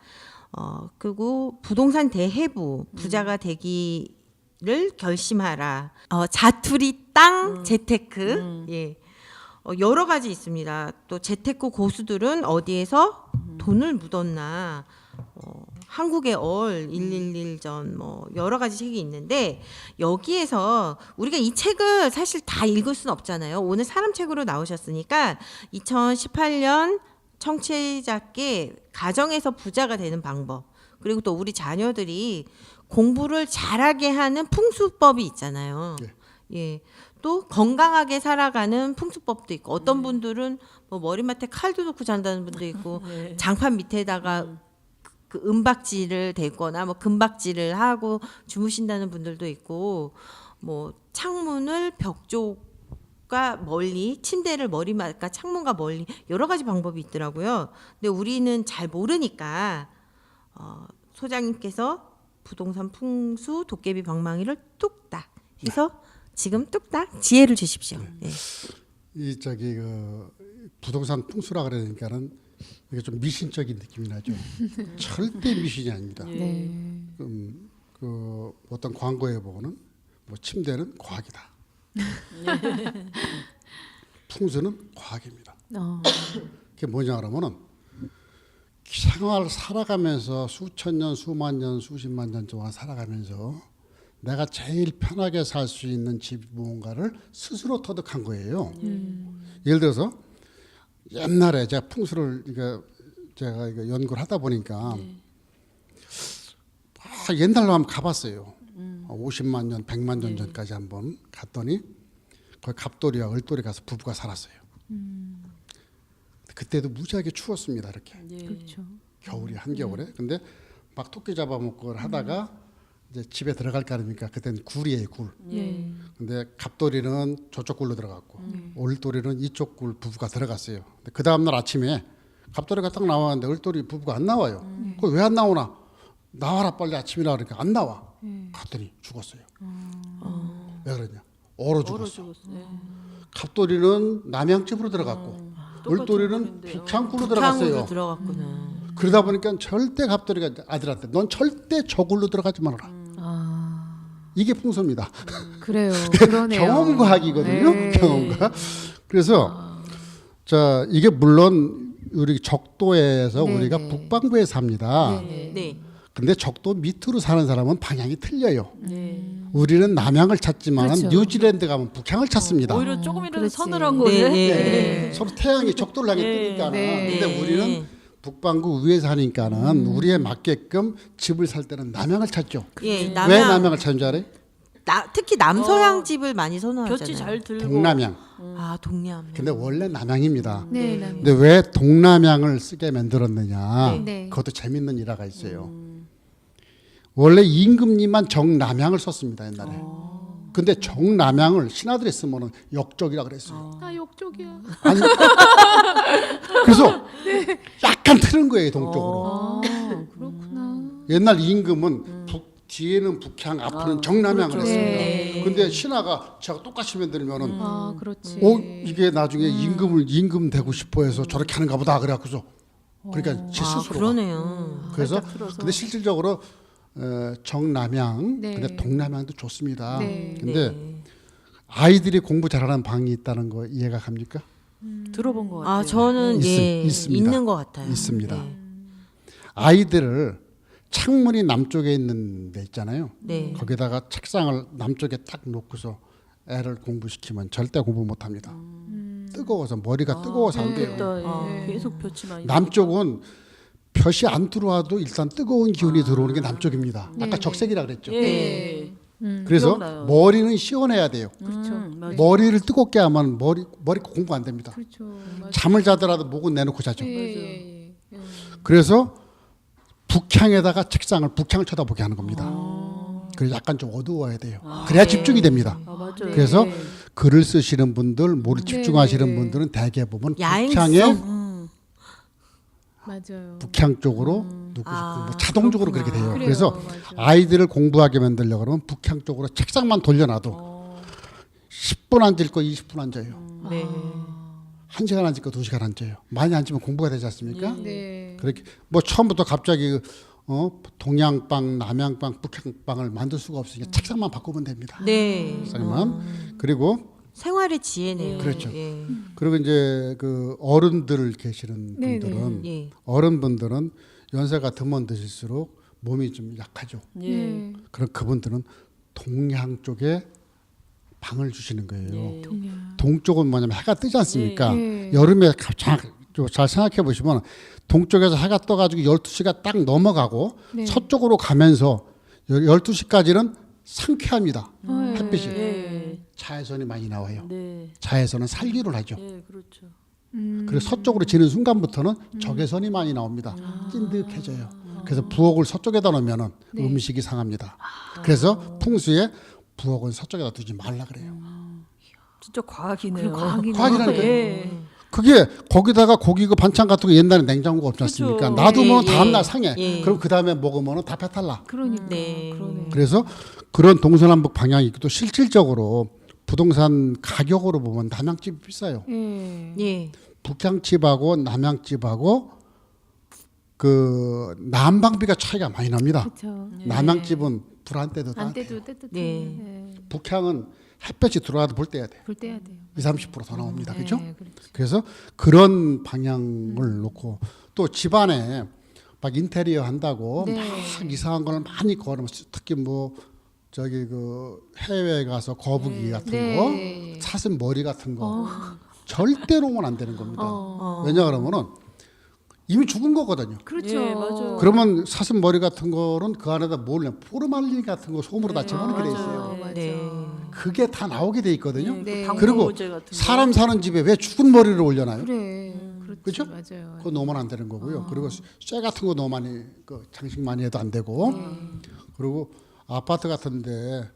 그리고 부동산 대해부, 부자가 되기를 결심하라. 자투리 땅 재테크, 예, 여러 가지 있습니다. 또 재테크 고수들은 어디에서 돈을 묻었나. 한국의 얼 111전 뭐 여러 가지 책이 있는데 여기에서 우리가 이 책을 사실 다 읽을 수는 없잖아요. 오늘 사람 책으로 나오셨으니까 2018년 청취자께 가정에서 부자가 되는 방법 그리고 또 우리 자녀들이 공부를 잘하게 하는 풍수법이 있잖아요. 예. 또 건강하게 살아가는 풍수법도 있고 어떤 분들은 뭐 머리맡에 칼도 놓고 잔다는 분도 있고 장판 밑에다가 그 은박지를 대거나 뭐 금박지를 하고 주무신다는 분들도 있고 뭐 창문을 벽 쪽과 멀리 침대를 머리맡 그러니까 창문과 멀리 여러 가지 방법이 있더라고요. 근데 우리는 잘 모르니까 소장님께서 부동산 풍수 도깨비 방망이를 뚝딱 해서 지금 뚝딱 지혜를 주십시오. 예. 이 부동산 풍수라 그러니까는 이게 좀 미신적인 느낌이 나죠. 절대 미신이 아닙니다. 네. 그 어떤 광고에 보고는 뭐 침대는 과학이다. 풍수는 과학입니다. 그게 뭐냐 그러면은 생활 살아가면서 수천 년, 수만 년, 수십만 년 동안 살아가면서 내가 제일 편하게 살 수 있는 집 무언가를 스스로 터득한 거예요. 예를 들어서 옛날에 제가 풍수를 제가 이거 연구를 하다 보니까 옛날로 한번 가봤어요. 50만 년, 100만 년 전까지 한번 갔더니 거기 갑돌이와 을돌이 가서 부부가 살았어요. 그때도 무지하게 추웠습니다. 이렇게 그렇죠. 겨울이 한겨울에. 근데 막 토끼 잡아먹고 하다가 이제 집에 들어갈까 하니까 그때는 굴이에요, 굴. 네. 근데 갑돌이는 저쪽 굴로 들어갔고 을돌이는 이쪽 굴 부부가 들어갔어요. 근데 그 다음 날 아침에 갑돌이가 딱 나왔는데 을돌이 부부가 안 나와요. 그거 왜 안 나오나? 나와라 빨리 아침이라 그러니까 안 나와. 갔더니 죽었어요. 왜 그러냐? 얼어 죽었어. 갑돌이는 남양집으로 들어갔고 을돌이는 북향굴로 들어갔어요. 들어갔구나. 그러다 보니까 절대 갑돌이가 아들한테 넌 절대 저굴로 들어가지 말아라. 이게 풍수입니다. 그래요. 그러네요. 경험과학이거든요. 네. 경험과. 그래서 자 이게 물론 우리 적도에서 네, 우리가 네. 북반구에 삽니다. 네. 근데 적도 밑으로 사는 사람은 방향이 틀려요. 네. 우리는 남향을 찾지만 그렇죠. 뉴질랜드 가면 북향을 찾습니다. 오히려 조금이라도 그렇지. 서늘한 곳에 네. 서로 태양이 적도를 향해 뜨니까. 네. 근데 우리는 북반구 위에 사니까는 우리에 맞게끔 집을 살 때는 남향을 찾죠. 예, 왜 남향을 찾는 줄 알아요? 특히 남서양 집을 많이 선호하잖아요. 볕이 잘 들고 동남향. 아, 동남. 근데 원래 남향입니다. 네. 근데 왜 동남향을 쓰게 만들었느냐? 네. 그것도 재밌는 일화가 있어요. 원래 임금님만 정남향을 썼습니다 옛날에. 근데 정남향을 신하들이 쓰면은 역적이라 그랬어요. 아, 욕쪽이야. 아니, 그래서 약간 틀은 거예요 동쪽으로. 아, 그렇구나. 옛날 임금은 뒤에는 북향, 앞으로는 정남향을 그렇죠. 했습니다. 네. 근데 신하가 제가 똑같이 만들면은 아, 그렇지. 이게 나중에 임금 되고 싶어해서 저렇게 하는가 보다 그래갖고서 그러니까 제 아, 스스로. 그러네요. 그래서 살짝 틀어서. 근데 실질적으로 정남향, 네. 근데 동남향도 좋습니다. 네. 근데 아이들이 공부 잘하는 방이 있다는 거 이해가 갑니까? 들어본 것 같아요. 아, 저는 있습니다. 있는 것 같아요. 있습니다. 네. 아이들을 창문이 남쪽에 있는 데 있잖아요. 네. 거기다가 책상을 남쪽에 딱 놓고서 애를 공부시키면 절대 공부 못합니다. 뜨거워서 머리가 뜨거워서 안 돼요. 그렇겠다. 예. 계속 볕이 많이 남쪽은 볕이 안 들어와도 일단 뜨거운 기운이 들어오는 게 남쪽입니다. 아까 적색이라 그랬죠. 예. 그래서 기억나요. 머리는 시원해야 돼요. 그렇죠. 맞아요. 머리를 뜨겁게 하면 머리 공부 안 됩니다. 그렇죠. 맞아요. 잠을 자더라도 목은 내놓고 자죠. 예. 그래서 북향에다가 책상을 북향을 쳐다보게 하는 겁니다. 그래서 약간 좀 어두워야 돼요. 그래야 집중이 됩니다. 아, 맞아요. 그래서 네. 글을 쓰시는 분들, 머리 집중하시는 네. 분들은 대개 보면 야행성? 맞아요. 북향 쪽으로 자동적으로 그렇게 돼요. 그래요. 그래서 맞아요. 아이들을 공부하게 만들려고 그러면 북향 쪽으로 책상만 돌려놔도 10분 앉을 거 20분 앉아요. 네. 1시간 앉을 거 2시간 앉아요. 많이 앉으면 공부가 되지 않습니까? 네. 그렇게 뭐 처음부터 갑자기 동양빵, 남양빵, 북향빵을 만들 수가 없으니까 책상만 바꾸면 됩니다. 네. 책상만. 그리고 생활의 지혜네요. 그렇죠. 예. 그리고 이제 그 어른들 계시는 네, 분들은 예. 어른분들은 연세가 드면 드실수록 몸이 좀 약하죠. 네. 그럼 그분들은 동양 쪽에 방을 주시는 거예요. 네. 동쪽은 뭐냐면 해가 뜨지 않습니까? 네. 여름에 잘 생각해 보시면 동쪽에서 해가 떠가지고 12시가 딱 넘어가고 네. 서쪽으로 가면서 12시까지는 상쾌합니다. 햇빛이. 네. 자외선이 많이 나와요. 네. 자외선은 살기를 하죠. 네, 그렇죠. 그래서 서쪽으로 지는 순간부터는 적외선이 많이 나옵니다. 찐득해져요. 그래서 부엌을 서쪽에다 놓으면은 네. 음식이 상합니다. 그래서 풍수에 부엌은 서쪽에다 두지 말라 그래요. 진짜 과학이네요. 과학이라니까요. 예. 그게 거기다가 고기 그 반찬 같은 거 옛날에 냉장고가 없지 않습니까? 그렇죠. 놔두면 예, 다음날 예. 상해. 예. 그럼 그 다음에 먹으면 다 배탈나. 그러니까. 네. 그러네. 그래서 그런 동서남북 방향이 있고 또 실질적으로 부동산 가격으로 보면 남양집이 비싸요. 예. 예. 북향집하고 남향집하고 그 난방비가 차이가 많이 납니다. 그렇죠. 남향집은 불 안 때도 안 따뜻해요. 때도 따뜻해. 네. 네. 북향은 햇볕이 들어와도 불 떼야 돼요. 불 떼야 돼요. 20-30%더 나옵니다. 그렇죠? 네, 그렇죠. 그래서 그런 방향을 놓고 또 집안에 막 인테리어 한다고 네. 막 이상한 걸 많이 걸으면 특히 뭐 저기 그 해외 가서 거북이 같은 네. 거, 사슴 머리 같은 거 절대 놓으면 안 되는 겁니다. 왜냐 그러면은 이미 죽은 거거든요. 그렇죠. 예, 맞아요. 그러면 사슴 머리 같은 거는 그 안에다 뭘 내? 포르말린 같은 거 솜으로 다 집어넣게 돼 있어요. 맞아요. 네. 그게 다 나오게 돼 있거든요. 네. 그리고 방부제 같은 거. 사람 사는 집에 왜 죽은 머리를 올려놔요? 그래. 그렇죠. 그죠? 맞아요. 그거 놓으면 안 되는 거고요. 그리고 쇠 같은 거 너무 많이 그 장식 많이 해도 안 되고. 그리고 아파트 같은데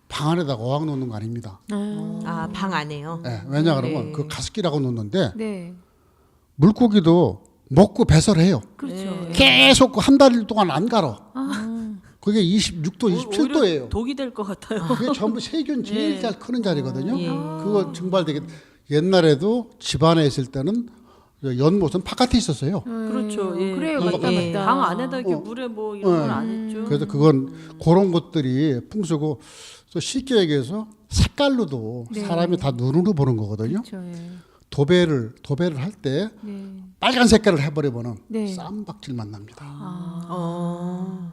방 안에다가 어항 놓는 거 아닙니다. 아, 방 안에요. 네, 왜냐 그러면 그 가습기라고 놓는데 네. 물고기도 먹고 배설해요. 그렇죠. 계속 한 달 동안 안 갈아. 그게 26도, 오히려 27도예요. 독이 될 것 같아요. 그게 전부 세균 제일 잘 크는 자리거든요. 예. 그거 증발되게 옛날에도 집안에 있을 때는 연못은 바깥에 있었어요. 그렇죠. 예. 그래요. 예. 맞다, 예. 맞다. 방 안에다 이렇게 물에 뭐 이런 건 안 했죠. 그래서 그건 그런 것들이 풍수고 또 쉽게 얘기해서 색깔로도 네. 사람이 다 눈으로 보는 거거든요. 그렇죠. 예. 도배를 할 때 네. 빨간 색깔을 해버리면은 네. 쌈박질만 납니다. 어.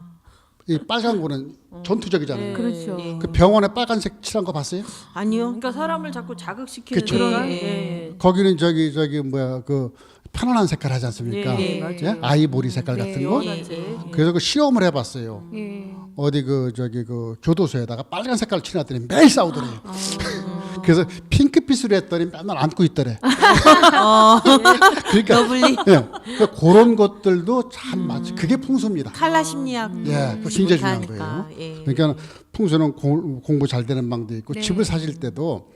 이 빨간 거는 전투적이잖아요. 그렇죠. 예. 그 병원에 빨간색 칠한 거 봤어요? 아니요. 그러니까 사람을 자꾸 자극시키는 그쵸. 그런 예. 예. 거기는 저기 뭐야 그 편안한 색깔 하지 않습니까? 예, 맞아요. 아이보리 색깔 네. 같은 거. 연한색. 그래서 그 시험을 해봤어요. 예. 어디 그 저기 그 교도소에다가 빨간 색깔 칠해놨더니 매일 싸우더래요. 그래서 핑크빛으로 했더니 맨날 안고 있더래. 그러니까 러블리 예, 그러니까 그런 것들도 참 맞지. 그게 풍수입니다. 칼라 심리학. 예, 그거 굉장히 중요한 못하니까. 거예요. 예. 그러니까 풍수는 공부 잘 되는 방도 있고 네. 집을 사실 때도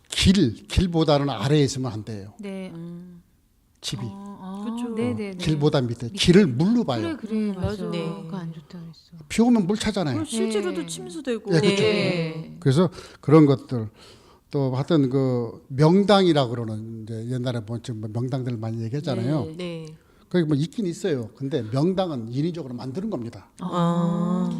길보다는 아래에 있으면 안 돼요. 네. 집이 그쵸. 네, 네, 네. 길보다 밑에 길을 물로 봐요. 그래, 맞아. 맞아요. 네. 그거 안 좋다 그랬어. 비 오면 물 차잖아요. 그리고 실제로도 네. 침수되고. 예, 그렇죠. 네. 그래서 그런 것들 또 하여튼 그 명당이라고 그러는 이제 옛날에 뭐 지금 명당들 많이 얘기했잖아요. 네. 네. 거기 뭐 있긴 있어요. 근데 명당은 인위적으로 만드는 겁니다. 아.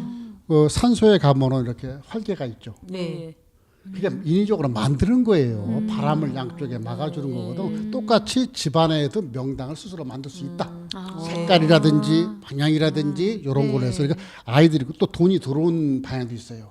그 산소에 가면은 이렇게 활개가 있죠. 네. 그게 인위적으로 만드는 거예요. 바람을 양쪽에 막아주는 거거든. 똑같이 집안에도 명당을 스스로 만들 수 있다. 색깔이라든지 방향이라든지 이런 걸로 해서 그러니까 아이들이 또 돈이 들어온 방향도 있어요.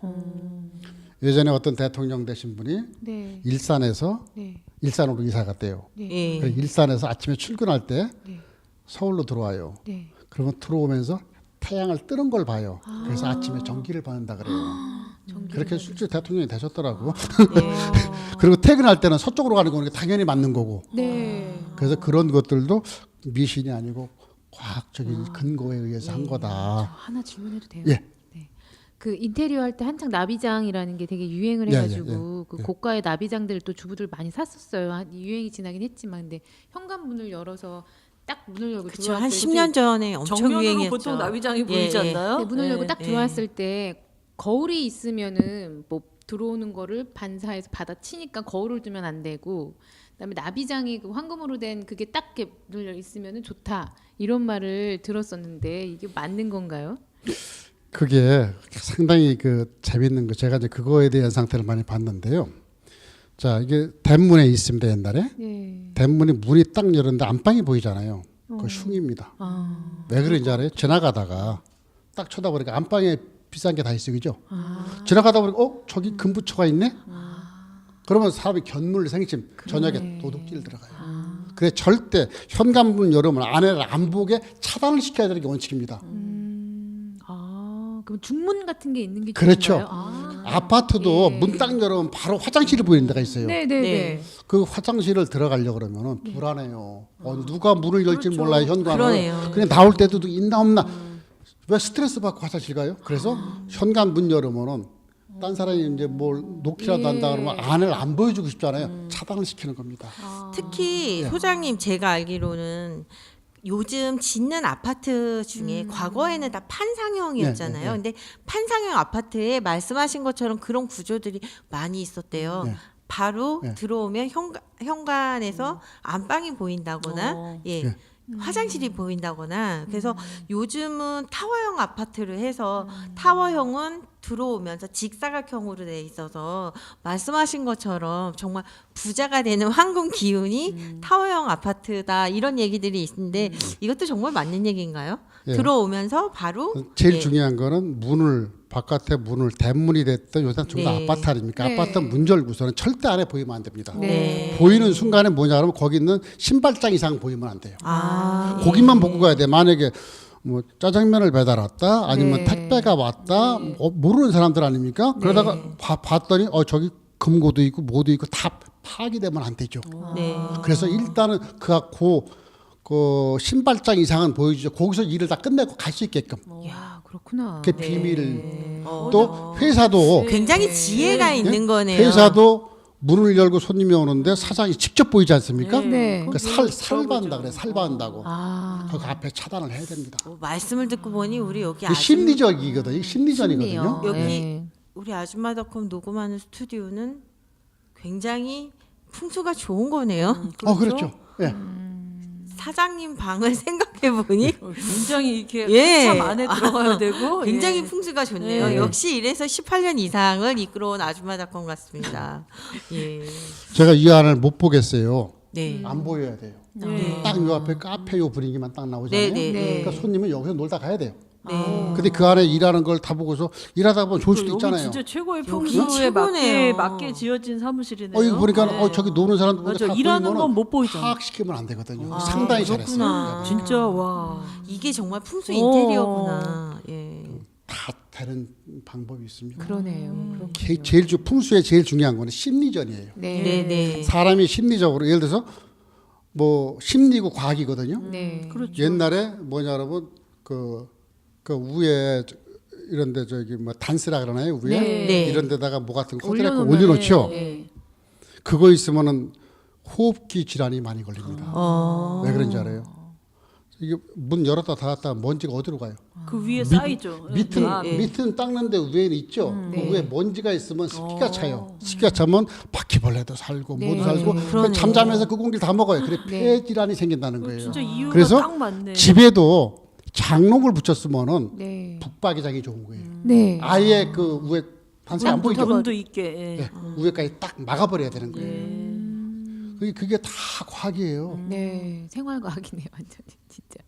예전에 어떤 대통령 되신 분이 네. 일산에서 네. 일산으로 이사 갔대요. 예. 그래서 일산에서 아침에 출근할 때 네. 서울로 들어와요. 네. 그러면 들어오면서 태양을 뜨는 걸 봐요. 그래서 아침에 전기를 받는다 그래요. 그렇게 실제 대통령이 되셨더라고. 그리고 퇴근할 때는 서쪽으로 가는 거니까 당연히 맞는 거고. 네. 그래서 그런 것들도 미신이 아니고 과학적인 근거에 의해서 한 저 거다. 하나 질문해도 돼요? 예. 네. 그 인테리어 할 때 한창 나비장이라는 게 되게 유행을 예, 해가지고 예, 예. 그 고가의 나비장들을 또 주부들 많이 샀었어요. 유행이 지나긴 했지만 근데 현관문을 열어서 딱 문을 열고 그렇죠. 한 들어왔을 10년 전에 엄청 정면으로 유행이었죠. 보통 나비장이 보이지 예, 예. 않나요? 네, 문을 열고 딱 예. 들어왔을 때 거울이 있으면은 뭐 들어오는 거를 반사해서 받아치니까 거울을 두면 안 되고 그다음에 나비장이 그 황금으로 된 그게 딱 이렇게 문을 있으면은 좋다 이런 말을 들었었는데 이게 맞는 건가요? 그게 상당히 그 재밌는 거. 제가 이제 그거에 대한 상태를 많이 봤는데요. 자, 이게 대문에 있습니다, 옛날에. 네. 대문이 문이 딱 열었는데 안방이 보이잖아요. 그거 흉입니다. 왜 그런지 알아요? 지나가다가 딱 쳐다보니까 안방에 비싼 게 다 있어, 그죠? 지나가다 보니까 저기 금부처가 있네? 그러면 사람이 견물 생심 저녁에 도둑질 들어가요. 그래 절대 현관문 열으면 아내를 안 보게 차단을 시켜야 되는 게 원칙입니다. 그럼 중문 같은 게 있는 게 그렇죠. 좋은가요? 아파트도 문 딱 열으면 바로 화장실이 보이는 데가 있어요. 네네네. 네. 그 화장실을 들어가려고 그러면은 불안해요. 누가 문을 열지 몰라요, 현관을. 그러네요. 그냥 나올 때도 있나 없나. 왜 스트레스 받고 화장실 가요? 그래서 현관 문 열으면은 딴 사람이 이제 뭘 놓기라도 한다 그러면 안을 안 보여주고 싶잖아요. 차단을 시키는 겁니다. 특히 소장님 제가 알기로는 요즘 짓는 아파트 중에 과거에는 다 판상형이었잖아요. 네, 네, 네. 근데 판상형 아파트에 말씀하신 것처럼 그런 구조들이 많이 있었대요. 네. 바로 예. 들어오면 현관에서 안방이 보인다거나 예. 예. 화장실이 보인다거나 그래서 요즘은 타워형 아파트를 해서 타워형은 들어오면서 직사각형으로 돼 있어서 말씀하신 것처럼 정말 부자가 되는 황금 기운이 타워형 아파트다 이런 얘기들이 있는데 이것도 정말 맞는 얘기인가요? 예. 들어오면서 바로 제일 예. 중요한 거는 바깥에 문을 대문이 됐든 요새 전부 다 네. 아파트 아닙니까? 네. 아파트 문 열고서는 절대 안에 보이면 안 됩니다. 네. 보이는 순간에 뭐냐 그러면 거기 있는 신발장 이상 보이면 안 돼요. 아, 거기만 보고 가야 돼. 만약에 뭐 짜장면을 배달 왔다 아니면 네. 택배가 왔다 모르는 사람들 아닙니까? 그러다가 봤더니 저기 금고도 있고 뭐도 있고 다 파기되면 안 되죠. 네. 그래서 일단은 그 신발장 이상은 보여주죠. 거기서 일을 다 끝내고 갈 수 있게끔. 야, 그렇구나. 그 비밀을 어, 또 회사도 굉장히 지혜가 있는 거네요. 회사도 문을 열고 손님이 오는데 사장이 직접 보이지 않습니까? 네. 그 살바한다 그래 살바한다고. 아. 그 앞에 차단을 해야 됩니다. 말씀을 듣고 보니 우리 여기 이게 심리적이거든요. 이게 심리전이거든요. 심리요. 여기 네. 우리 아줌마닷컴 녹음하는 스튜디오는 굉장히 풍수가 좋은 거네요. 그렇죠. 예. 사장님 방을 생각해 보니 굉장히 이렇게 예. 참 안에 들어가야 되고 굉장히 예. 풍수가 좋네요. 예. 역시 이래서 18년 이상을 이끌어온 아줌마닷컴 같습니다. 예. 제가 이 안을 못 보겠어요. 네. 안 보여야 돼요. 네. 딱 요 앞에 카페 요 분위기만 딱 나오잖아요. 네, 네, 그러니까 손님은 여기서 놀다 가야 돼요. 네. 근데 그 안에 일하는 걸 다 보고서 일하다 보면 좋을 수도 여기 있잖아요. 진짜 최고의 여기 풍수에 최고네요. 맞게 지어진 사무실이네요. 이거 보니까 네. 저기 노는 사람들 맞아, 다 일하는 보이면은 건 못 보이잖아. 파악시키면 안 되거든요. 아, 상당히 그렇구나. 잘했어요. 진짜 와. 이게 정말 풍수 오. 인테리어구나. 예. 다 다른 방법이 있습니다. 그러네요. 그렇군요. 풍수에 제일 중요한 거는 심리전이에요. 네. 네, 네. 사람이 심리적으로 예를 들어서 뭐 심리고 과학이거든요. 네. 그렇죠. 옛날에 뭐냐 여러분 그 위에 이런데 저기 뭐 단스라 그러나요 위에 네. 네. 이런 데다가 뭐 같은 거 올려놓으면, 올려놓죠. 네. 그거 있으면은 호흡기 질환이 많이 걸립니다. 왜 그런지 알아요? 이게 문 열었다 닫았다 먼지가 어디로 가요? 그 위에 쌓이죠. 밑은 아, 밑은 닦는데 위에는 있죠. 네. 그 위에 먼지가 있으면 습기가 차요. 습기가 차면 바퀴벌레도 살고 네. 뭐도 살고 그러네. 잠자면서 그 공기를 다 먹어요. 그래 네. 폐 질환이 생긴다는 거예요. 진짜 이유가 그래서 딱 맞네. 집에도 장롱을 붙였으면은 네. 북박이장이 좋은 거예요. 네. 아예 그 위에 단서 안 보이죠. 문도 있게. 예. 네. 위에까지 딱 막아버려야 되는 거예요. 그게 다 과학이에요. 네. 생활과학이네요, 완전히 진짜.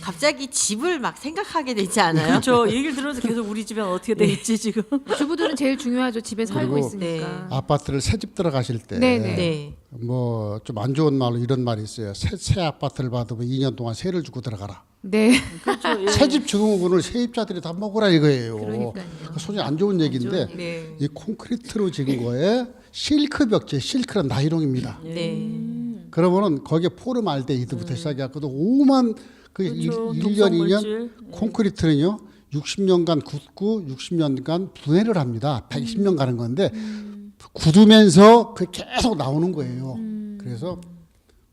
갑자기 집을 막 생각하게 되지 않아요? 그렇죠. 얘기를 들으면서 계속 우리 집엔 어떻게 돼 있지 지금. 주부들은 제일 중요하죠. 집에 살고 그리고 있으니까. 아파트를 새 집 들어가실 때 네네. 네. 뭐 좀 안 좋은 말로 이런 말이 있어요. 새 아파트를 받으면 2년 동안 세를 주고 들어가라. 네. 그렇죠. 예. 새집 증후군을 세입자들이 다 먹으라 이거예요. 그러니까요. 소리 안 좋은 얘기인데 네. 이 콘크리트로 지은 거에 실크 벽지, 실크는 나이롱입니다. 네. 그러면은 거기에 포름알데히드부터 시작해갖고도 오만 그 그렇죠. 1년 2년 독성물질. 콘크리트는요 60년간 굳고 60년간 분해를 합니다. 120년 가는 건데 굳으면서 그 계속 나오는 거예요. 그래서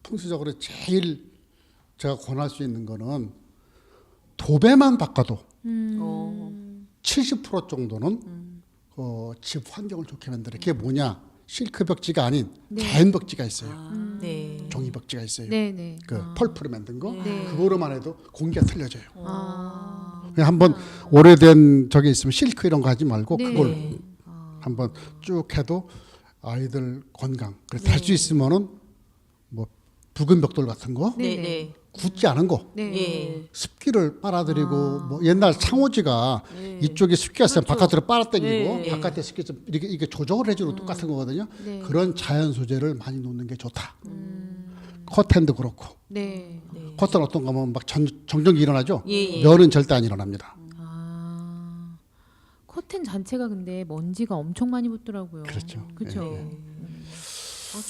풍수적으로 제일 제가 권할 수 있는 거는 도배만 바꿔도 70% 정도는 집 환경을 좋게 만들어. 그게 뭐냐? 실크 벽지가 아닌 자연 벽지가 있어요. 네. 종이 벽지가 있어요. 네, 네. 그 펄프로 만든 거. 네. 그거로만 해도 공기가 틀려져요. 아. 그냥 한번 오래된 저게 있으면 실크 이런 거 하지 말고 네. 그걸 한번 쭉 해도 아이들 건강. 그래서 할 수 있으면은 뭐 붉은 벽돌 같은 거, 네. 네. 굳지 않은 거. 네. 예. 습기를 빨아들이고 뭐 옛날 창호지가 이쪽에 습기가 있으면 바깥으로 빨아당기고 네. 바깥에 습기 좀 이렇게 조정을 해주는 똑같은 거거든요. 네. 그런 자연 소재를 많이 놓는 게 좋다. 커튼도 그렇고 네. 커튼 어떤 거면 막 정전기 일어나죠. 예, 예. 면은 절대 안 일어납니다. 아. 커튼 자체가 근데 먼지가 엄청 많이 붙더라고요. 그렇죠. 그렇죠.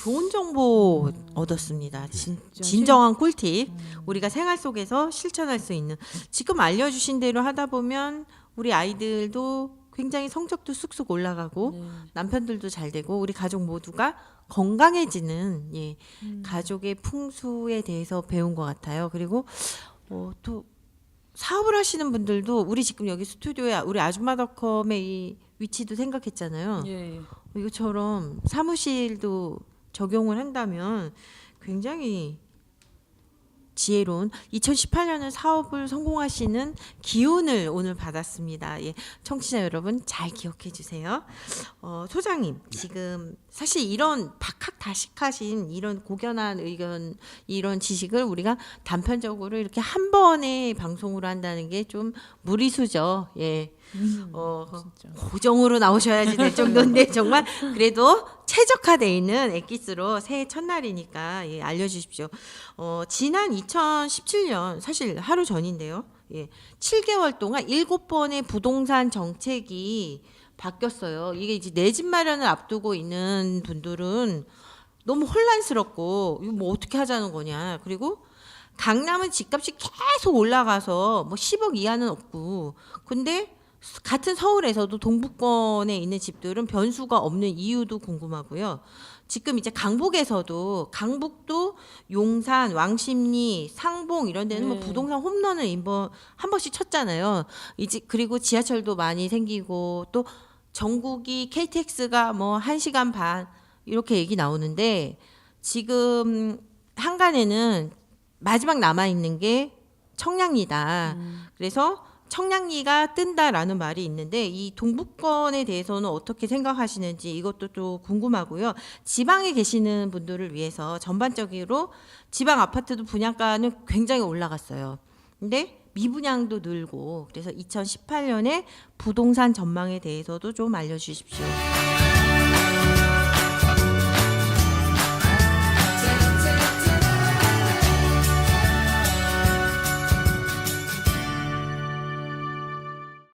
좋은 정보 얻었습니다. 진정한 꿀팁. 우리가 생활 속에서 실천할 수 있는. 지금 알려주신 대로 하다 보면 우리 아이들도 굉장히 성적도 쑥쑥 올라가고 남편들도 잘 되고 우리 가족 모두가 건강해지는 가족의 풍수에 대해서 배운 것 같아요. 그리고 또 사업을 하시는 분들도 우리 지금 여기 스튜디오에 우리 아줌마닷컴의 이 위치도 생각했잖아요. 예. 이것처럼 사무실도 적용을 한다면 굉장히 지혜로운 2018년은 사업을 성공하시는 기운을 오늘 받았습니다. 예, 청취자 여러분 잘 기억해 주세요. 소장님, 지금 사실 이런 박학다식하신 이런 고견한 의견, 이런 지식을 우리가 단편적으로 이렇게 한 번에 방송으로 한다는 게 좀 무리수죠. 예. 고정으로 나오셔야지 될 정도인데 정말 그래도 최적화되어 있는 엑기스로 새해 첫날이니까 예, 알려주십시오. 지난 2017년 사실 하루 전인데요. 예, 7개월 동안 7번의 부동산 정책이 바뀌었어요. 이게 이제 내 집 마련을 앞두고 있는 분들은 너무 혼란스럽고 이거 뭐 어떻게 하자는 거냐. 그리고 강남은 집값이 계속 올라가서 뭐 10억 이하는 없고 근데 같은 서울에서도 동부권에 있는 집들은 변수가 없는 이유도 궁금하고요. 지금 이제 강북에서도 강북도 용산, 왕십리, 상봉 이런 데는 뭐 부동산 홈런을 한 번씩 쳤잖아요. 이제 그리고 지하철도 많이 생기고 또 전국이 KTX가 뭐 1시간 반 이렇게 얘기 나오는데 지금 한간에는 마지막 남아 있는 게 청량리다. 그래서 청량리가 뜬다라는 말이 있는데 이 동부권에 대해서는 어떻게 생각하시는지 이것도 또 궁금하고요. 지방에 계시는 분들을 위해서 전반적으로 지방 아파트도 분양가는 굉장히 올라갔어요. 근데 미분양도 늘고 그래서 2018년에 부동산 전망에 대해서도 좀 알려주십시오.